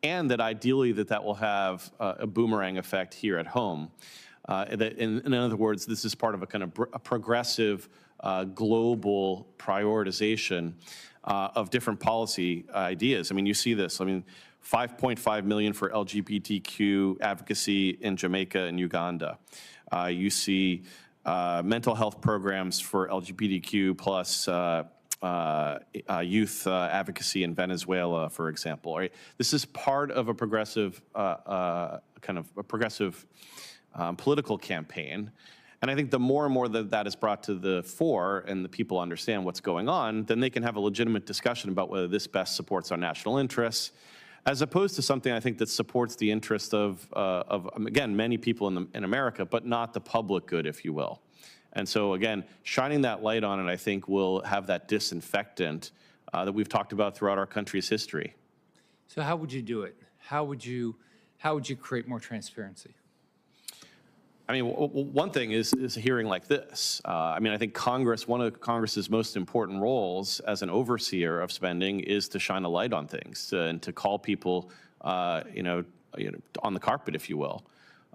and that ideally that will have a boomerang effect here at home. In other words, this is part of a kind of a progressive global prioritization of different policy ideas. I mean, you see this. I mean, $5.5 million for LGBTQ advocacy in Jamaica and Uganda. You see mental health programs for LGBTQ plus youth advocacy in Venezuela, for example. Right? This is part of a progressive, political campaign. And I think the more and more that is brought to the fore and the people understand what's going on, then they can have a legitimate discussion about whether this best supports our national interests, as opposed to something I think that supports the interest of again, many people in America, but not the public good, if you will. And so, again, shining that light on it, I think, will have that disinfectant that we've talked about throughout our country's history. So how would you do it? How would you create more transparency? I mean, one thing is a hearing like this. I mean, I think Congress, one of Congress's most important roles as an overseer of spending is to shine a light on things and to call people, on the carpet, if you will.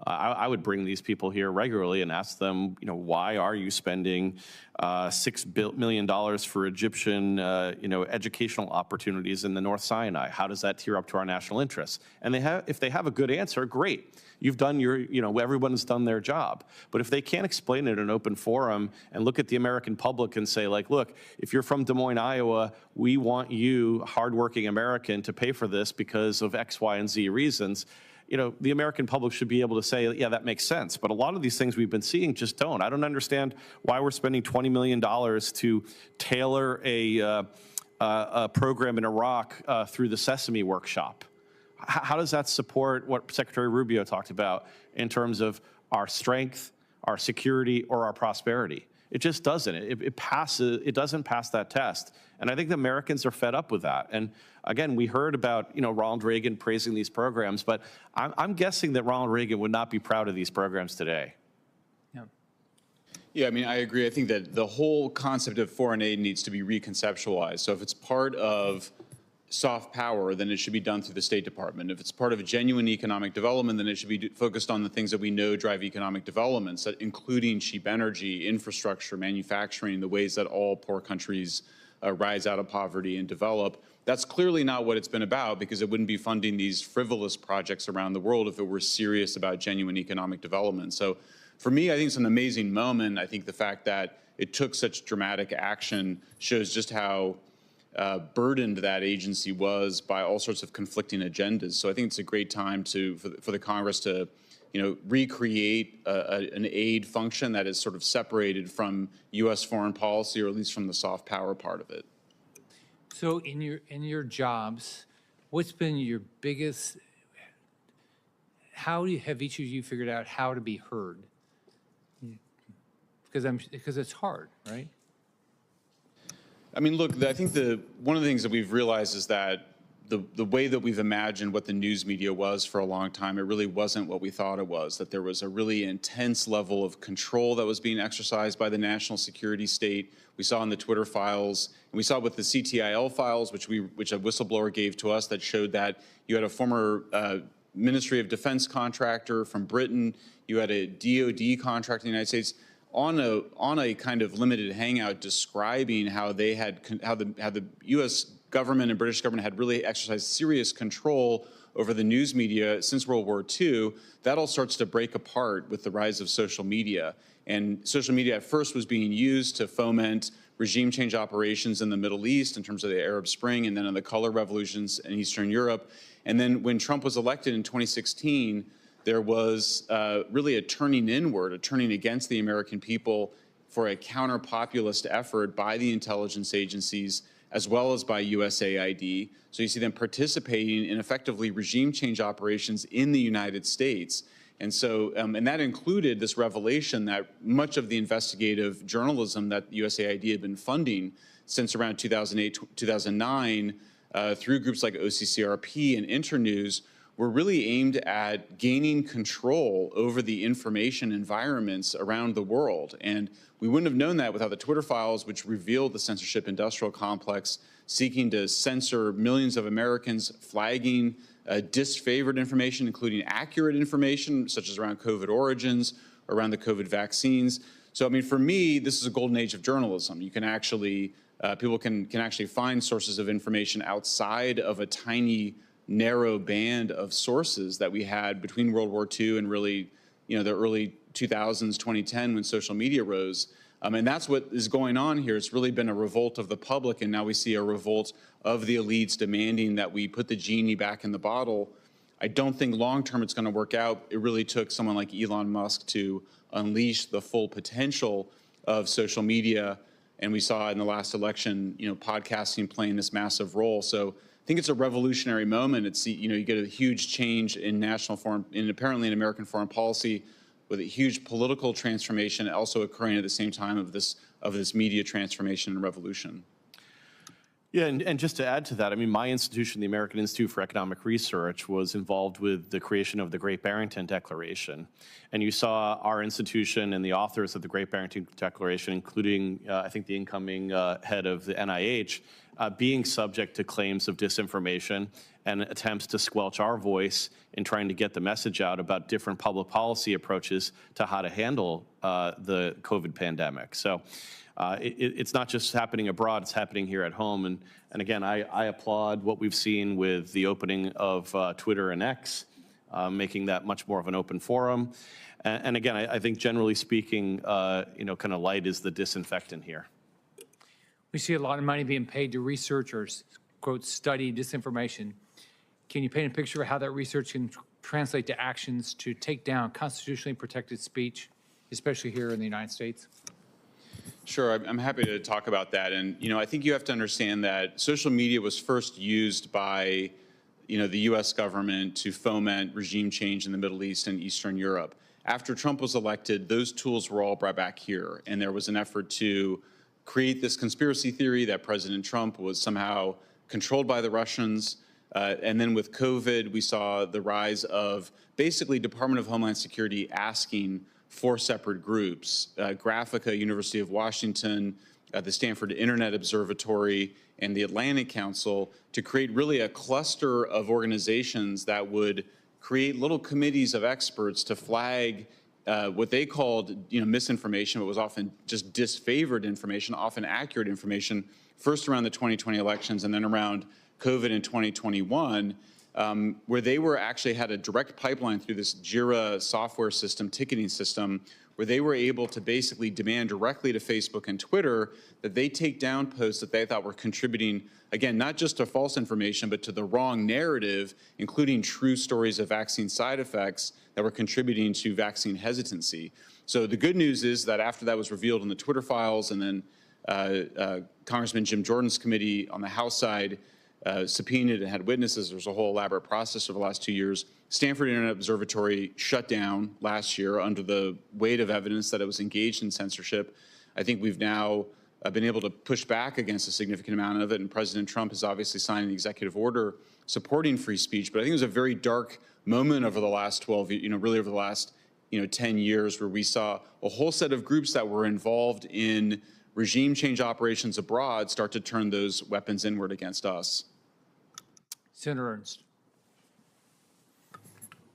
I would bring these people here regularly and ask them, why are you spending $6 million for Egyptian, educational opportunities in the North Sinai? How does that tier up to our national interests? And if they have a good answer, great. You've done everyone's done their job. But if they can't explain it in an open forum and look at the American public and say, like, look, if you're from Des Moines, Iowa, we want you, hardworking American, to pay for this because of X, Y, and Z reasons. The American public should be able to say, yeah, that makes sense. But a lot of these things we've been seeing just don't. I don't understand why we're spending $20 million to tailor a program in Iraq through the Sesame Workshop. How does that support what Secretary Rubio talked about in terms of our strength, our security, or our prosperity? It just doesn't. It doesn't pass that test. And I think the Americans are fed up with that. And again, we heard about, Ronald Reagan praising these programs, but I'm guessing that Ronald Reagan would not be proud of these programs today. Yeah, I mean, I agree. I think that the whole concept of foreign aid needs to be reconceptualized. So if it's part of soft power, then it should be done through the State Department. If it's part of genuine economic development, then it should be focused on the things that we know drive economic development, including cheap energy, infrastructure, manufacturing, the ways that all poor countries rise out of poverty and develop. That's clearly not what it's been about, because it wouldn't be funding these frivolous projects around the world if it were serious about genuine economic development. So for me, I think it's an amazing moment. I think the fact that it took such dramatic action shows just how burdened that agency was by all sorts of conflicting agendas. So I think it's a great time for the Congress to, recreate an aid function that is sort of separated from U.S. foreign policy, or at least from the soft power part of it. So in your jobs, what's been your biggest? How have each of you figured out how to be heard? Because it's hard, right? I mean, look, I think one of the things that we've realized is that the way that we've imagined what the news media was for a long time, it really wasn't what we thought it was, that there was a really intense level of control that was being exercised by the national security state. We saw in the Twitter files, and we saw with the CTIL files, which a whistleblower gave to us, that showed that you had a former Ministry of Defense contractor from Britain, you had a DoD contractor in the United States, on a kind of limited hangout describing how they had how the U.S. government and British government had really exercised serious control over the news media since World War II. That all starts to break apart with the rise of social media. And social media at first was being used to foment regime change operations in the Middle East in terms of the Arab Spring, and then in the color revolutions in Eastern Europe. And then when Trump was elected in 2016, there was really a turning inward, a turning against the American people for a counter-populist effort by the intelligence agencies as well as by USAID. So you see them participating in effectively regime change operations in the United States. And so, and that included this revelation that much of the investigative journalism that USAID had been funding since around 2008, 2009, through groups like OCCRP and Internews, were really aimed at gaining control over the information environments around the world. And we wouldn't have known that without the Twitter files, which revealed the censorship industrial complex seeking to censor millions of Americans, flagging disfavored information, including accurate information, such as around COVID origins, around the COVID vaccines. So, I mean, for me, this is a golden age of journalism. You can actually, people can actually find sources of information outside of a tiny, narrow band of sources that we had between World War II and really, the early 2000s, 2010, when social media rose. And that's what is going on here. It's really been a revolt of the public, and now we see a revolt of the elites demanding that we put the genie back in the bottle. I don't think long-term it's going to work out. It really took someone like Elon Musk to unleash the full potential of social media, and we saw in the last election, podcasting playing this massive role. So I think it's a revolutionary moment. It's, you get a huge change in apparently in American foreign policy, with a huge political transformation also occurring at the same time of this media transformation and revolution. Yeah, and just to add to that, I mean, my institution, the American Institute for Economic Research, was involved with the creation of the Great Barrington Declaration. And you saw our institution and the authors of the Great Barrington Declaration, including, I think, the incoming head of the NIH, being subject to claims of disinformation and attempts to squelch our voice in trying to get the message out about different public policy approaches to how to handle the COVID pandemic. So it's not just happening abroad, it's happening here at home. And again, I applaud what we've seen with the opening of Twitter and X, making that much more of an open forum. And again, I think generally speaking, kind of light is the disinfectant here. We see a lot of money being paid to researchers, quote, study disinformation. Can you paint a picture of how that research can translate to actions to take down constitutionally protected speech, especially here in the United States? Sure, I'm happy to talk about that. And, I think you have to understand that social media was first used by, the U.S. government to foment regime change in the Middle East and Eastern Europe. After Trump was elected, those tools were all brought back here. And there was an effort to create this conspiracy theory that President Trump was somehow controlled by the Russians. And then with COVID, we saw the rise of basically Department of Homeland Security asking for separate groups, Graphica, University of Washington, the Stanford Internet Observatory, and the Atlantic Council, to create really a cluster of organizations that would create little committees of experts to flag what they called, misinformation, but was often just disfavored information, often accurate information, first around the 2020 elections and then around COVID in 2021, where they had a direct pipeline through this JIRA software system, ticketing system, where they were able to basically demand directly to Facebook and Twitter that they take down posts that they thought were contributing, again, not just to false information, but to the wrong narrative, including true stories of vaccine side effects that were contributing to vaccine hesitancy. So the good news is that after that was revealed in the Twitter files, and then Congressman Jim Jordan's committee on the House side subpoenaed and had witnesses. There was a whole elaborate process over the last 2 years. Stanford Internet Observatory shut down last year under the weight of evidence that it was engaged in censorship. I think we've now been able to push back against a significant amount of it, and President Trump has obviously signed an executive order supporting free speech. But I think it was a very dark moment over the last 12, really over the last 10 years, where we saw a whole set of groups that were involved in regime change operations abroad start to turn those weapons inward against us. Senator Ernst.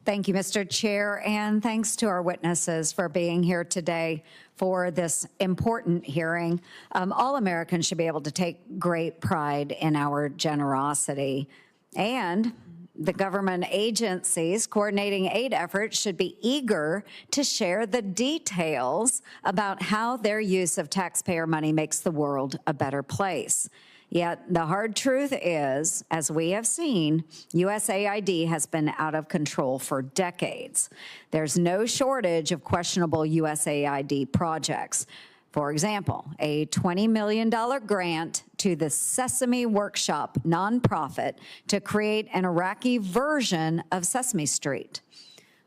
Thank you, Mr. Chair, and thanks to our witnesses for being here today for this important hearing. All Americans should be able to take great pride in our generosity, and the government agencies coordinating aid efforts should be eager to share the details about how their use of taxpayer money makes the world a better place. Yet the hard truth is, as we have seen, USAID has been out of control for decades. There's no shortage of questionable USAID projects. For example, a $20 million grant to the Sesame Workshop nonprofit to create an Iraqi version of Sesame Street.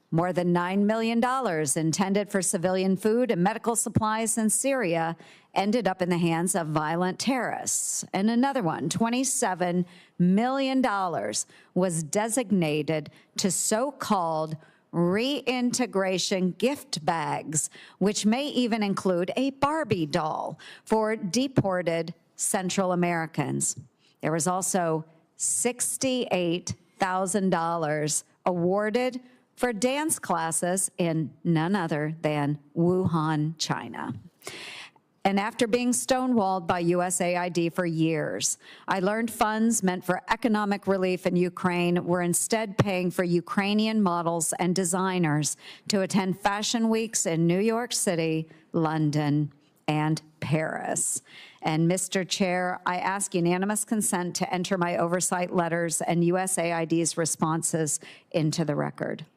More than $9 million intended for civilian food and medical supplies in Syria ended up in the hands of violent terrorists. And another one, $27 million, was designated to so-called reintegration gift bags, which may even include a Barbie doll for deported Central Americans. There was also $68,000 awarded for dance classes in none other than Wuhan, China. And after being stonewalled by USAID for years, I learned funds meant for economic relief in Ukraine were instead paying for Ukrainian models and designers to attend fashion weeks in New York City, London, and Paris. And Mr. Chair, I ask unanimous consent to enter my oversight letters and USAID's responses into the record.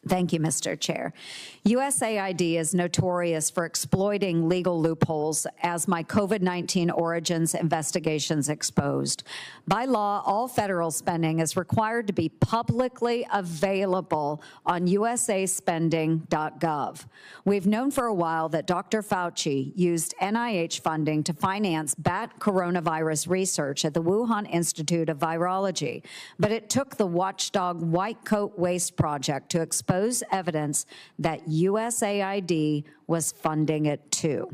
Thank you, Mr. Chair. USAID is notorious for exploiting legal loopholes, as my COVID-19 origins investigations exposed. By law, all federal spending is required to be publicly available on usaspending.gov. We've known for a while that Dr. Fauci used NIH funding to finance bat coronavirus research at the Wuhan Institute of Virology, but it took the watchdog White Coat Waste Project to expose evidence that USAID was funding it too.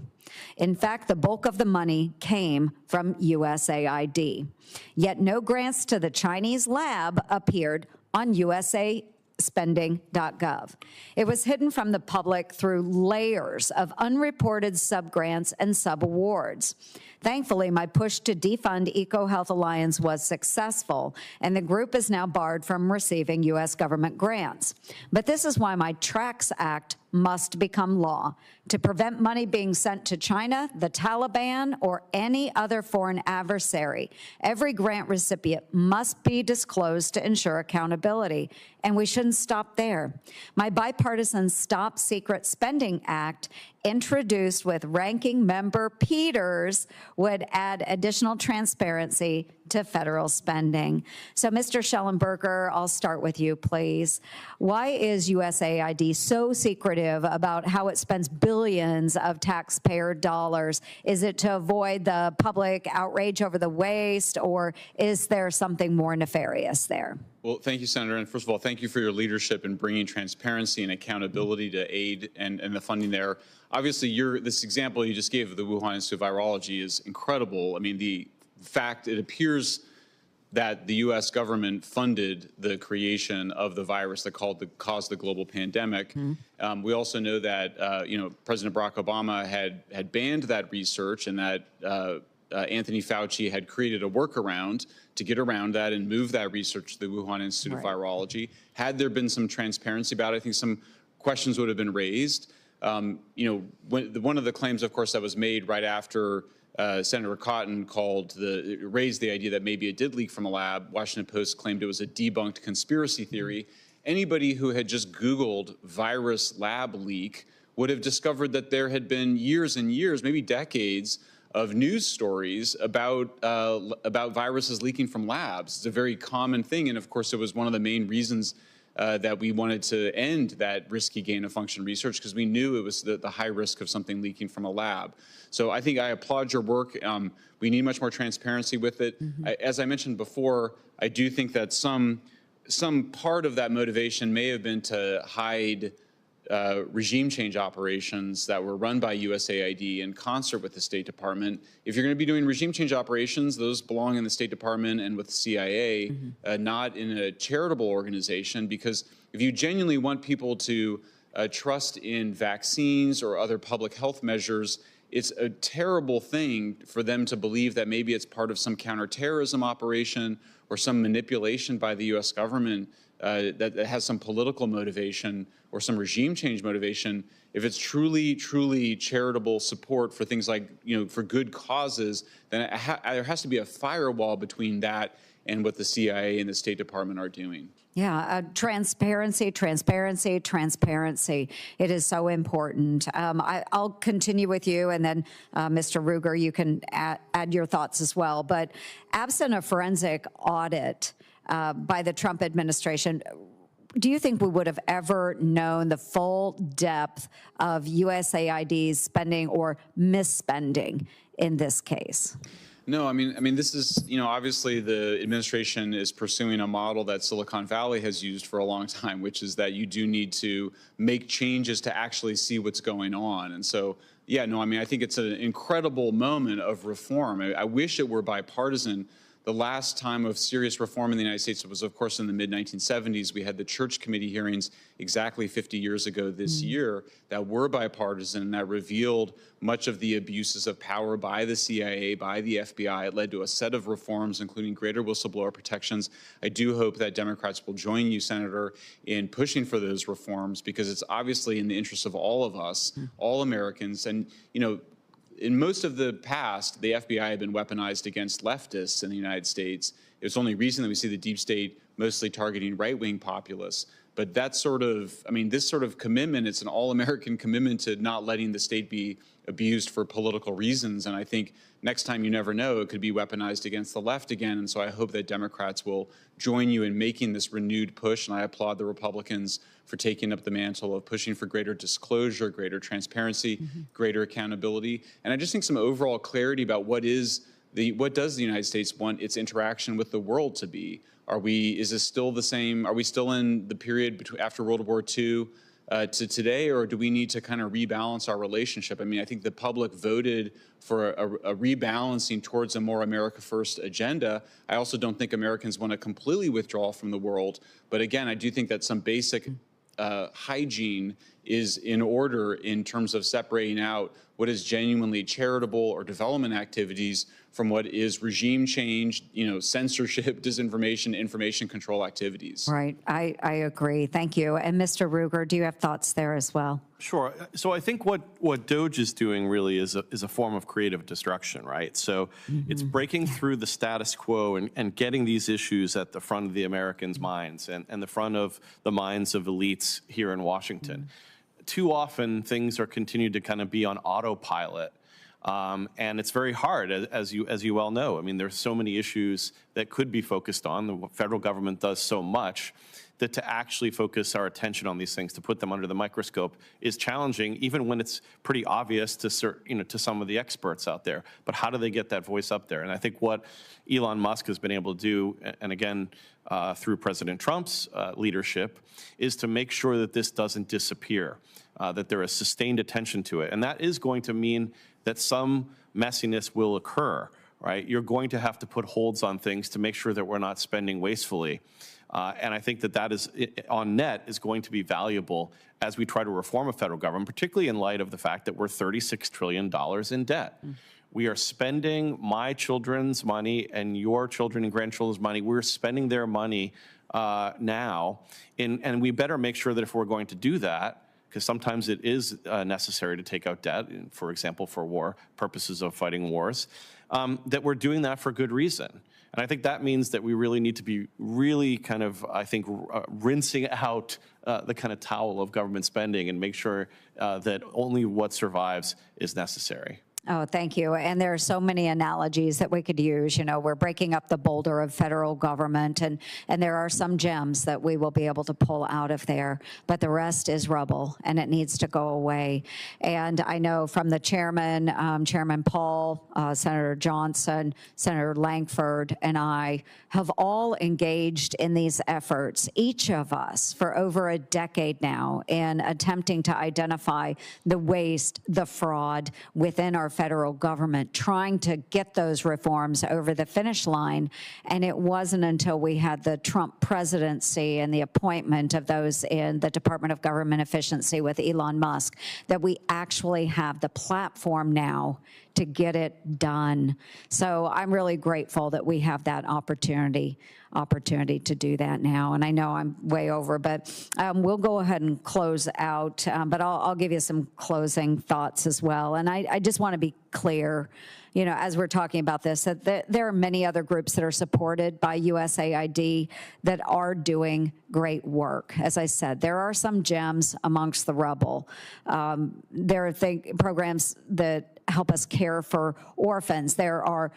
In fact, the bulk of the money came from USAID. Yet no grants to the Chinese lab appeared on usaspending.gov. It was hidden from the public through layers of unreported subgrants and subawards. Thankfully, my push to defund EcoHealth Alliance was successful, and the group is now barred from receiving U.S. government grants. But this is why my TRACS Act must become law to prevent money being sent to China, the Taliban, or any other foreign adversary. Every grant recipient must be disclosed to ensure accountability, and we shouldn't stop there. My bipartisan Stop Secret Spending Act, introduced with Ranking Member Peters, would add additional transparency to federal spending. So, Mr. Schellenberger, I'll start with you, please. Why is USAID so secretive about how it spends billions of taxpayer dollars? Is it to avoid the public outrage over the waste, or is there something more nefarious there? Well, thank you, Senator. And first of all, thank you for your leadership in bringing transparency and accountability to aid and the funding there. Obviously, this example you just gave of the Wuhan Institute of Virology is incredible. I mean, the fact it appears that the U.S. government funded the creation of the virus that caused the global pandemic. Mm-hmm. We also know that President Barack Obama had banned that research, and that Anthony Fauci had created a workaround to get around that and move that research to the Wuhan Institute of Virology. Had there been some transparency about it, I think some questions would have been raised. One of the claims, of course, that was made right after Senator Cotton raised the idea that maybe it did leak from a lab. Washington Post claimed it was a debunked conspiracy theory. Anybody who had just Googled virus lab leak would have discovered that there had been years and years, maybe decades, of news stories about viruses leaking from labs. It's a very common thing, and of course, it was one of the main reasons that we wanted to end that risky gain-of-function research because we knew it was the high risk of something leaking from a lab. So I think I applaud your work. We need much more transparency with it. As I mentioned before, I do think that some part of that motivation may have been to hide regime change operations that were run by USAID in concert with the State Department. If you're going to be doing regime change operations, those belong in the State Department and with the CIA, not in a charitable organization, because if you genuinely want people to trust in vaccines or other public health measures, it's a terrible thing for them to believe that maybe it's part of some counterterrorism operation or some manipulation by the U.S. government that has some political motivation or some regime change motivation. If it's truly, truly charitable support for things like, for good causes, then there has to be a firewall between that and what the CIA and the State Department are doing. Yeah, transparency, transparency, transparency. It is so important. I'll continue with you, and then Mr. Ruger, you can add your thoughts as well. But absent a forensic audit by the Trump administration, do you think we would have ever known the full depth of USAID's spending or misspending in this case? No, I mean, this is, obviously the administration is pursuing a model that Silicon Valley has used for a long time, which is that you do need to make changes to actually see what's going on. And so, yeah, no, I mean, I think it's an incredible moment of reform. I wish it were bipartisan. The last time of serious reform in the United States was, of course, in the mid-1970s. We had the Church Committee hearings exactly 50 years ago this year that were bipartisan, that revealed much of the abuses of power by the CIA, by the FBI. It led to a set of reforms, including greater whistleblower protections. I do hope that Democrats will join you, Senator, in pushing for those reforms, because it's obviously in the interest of all of us, all Americans. And, in most of the past, the FBI had been weaponized against leftists in the United States. It was only recently we see the deep state mostly targeting right-wing populists. But that sort of, this sort of commitment, it's an all-American commitment to not letting the state be abused for political reasons. And I think next time, you never know, it could be weaponized against the left again. And so I hope that Democrats will join you in making this renewed push. And I applaud the Republicans for taking up the mantle of pushing for greater disclosure, greater transparency, greater accountability. And I just think some overall clarity about what does the United States want its interaction with the world to be? Is this still the same? Are we still in the period after World War II to today, or do we need to kind of rebalance our relationship? I think the public voted for a rebalancing towards a more America First agenda. I also don't think Americans want to completely withdraw from the world. But again, I do think that some basic hygiene is in order in terms of separating out what is genuinely charitable or development activities from what is regime change, censorship, disinformation, information control activities. Right. I agree. Thank you. And Mr. Ruger, do you have thoughts there as well? Sure. So I think what DOGE is doing really is a form of creative destruction, right? So it's breaking through the status quo and getting these issues at the front of the Americans' minds and the front of the minds of elites here in Washington. Too often, things are continued to kind of be on autopilot. And it's very hard, as you well know. There's so many issues that could be focused on. The federal government does so much that to actually focus our attention on these things, to put them under the microscope, is challenging, even when it's pretty obvious to some of the experts out there. But how do they get that voice up there? And I think what Elon Musk has been able to do, and again, through President Trump's leadership, is to make sure that this doesn't disappear, that there is sustained attention to it. And that is going to mean that some messiness will occur, right? You're going to have to put holds on things to make sure that we're not spending wastefully. And I think that is, on net, is going to be valuable as we try to reform a federal government, particularly in light of the fact that we're $36 trillion in debt. We are spending my children's money and your children and grandchildren's money. We're spending their money now, and we better make sure that if we're going to do that, because sometimes it is necessary to take out debt, for example, for war purposes of fighting wars, that we're doing that for good reason. And I think that means that we really need to be really kind of, rinsing out the kind of towel of government spending and make sure that only what survives is necessary. Oh, thank you. And there are so many analogies that we could use. You know, we're breaking up the boulder of federal government, and there are some gems that we will be able to pull out of there, but the rest is rubble, and it needs to go away. And I know from the chairman, Chairman Paul, Senator Johnson, Senator Langford, and I have all engaged in these efforts, each of us, for over a decade now, in attempting to identify the waste, the fraud within our federal government, trying to get those reforms over the finish line. And it wasn't until we had the Trump presidency and the appointment of those in the Department of Government Efficiency with Elon Musk that we actually have the platform now to get it done. So I'm really grateful that we have that opportunity to do that now. And I know I'm way over, but we'll go ahead and close out, but I'll give you some closing thoughts as well. And I just want to be clear, you know, as we're talking about this, that there are many other groups that are supported by USAID that are doing great work. As I said, there are some gems amongst the rubble. There are programs that help us care for orphans. There are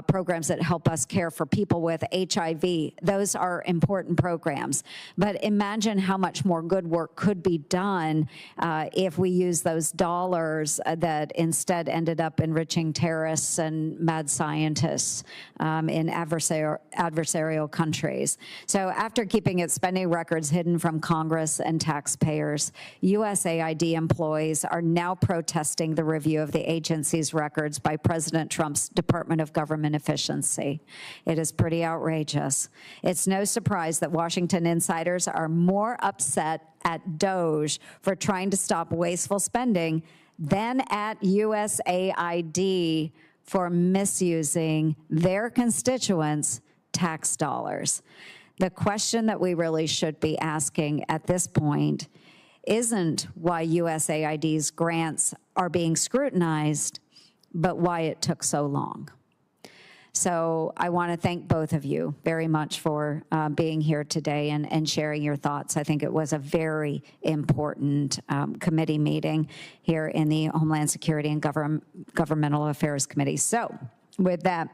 programs that help us care for people with HIV. Those are important programs. But imagine how much more good work could be done if we use those dollars that instead ended up enriching terrorists and mad scientists in adversarial countries. So after keeping its spending records hidden from Congress and taxpayers, USAID employees are now protesting the review of the agency's records by President Trump's Department of Government Efficiency. It is pretty outrageous. It's no surprise that Washington insiders are more upset at DOJ for trying to stop wasteful spending than at USAID for misusing their constituents' tax dollars. The question that we really should be asking at this point isn't why USAID's grants are being scrutinized, but why it took so long. So I want to thank both of you very much for being here today and sharing your thoughts. I think it was a very important committee meeting here in the Homeland Security and Governmental Affairs Committee. So with that,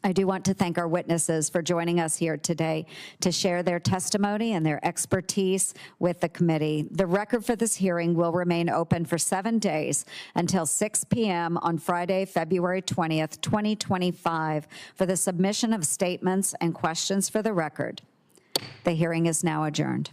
I do want to thank our witnesses for joining us here today to share their testimony and their expertise with the committee. The record for this hearing will remain open for 7 days until 6 p.m. on Friday, February 20th, 2025, for the submission of statements and questions for the record. The hearing is now adjourned.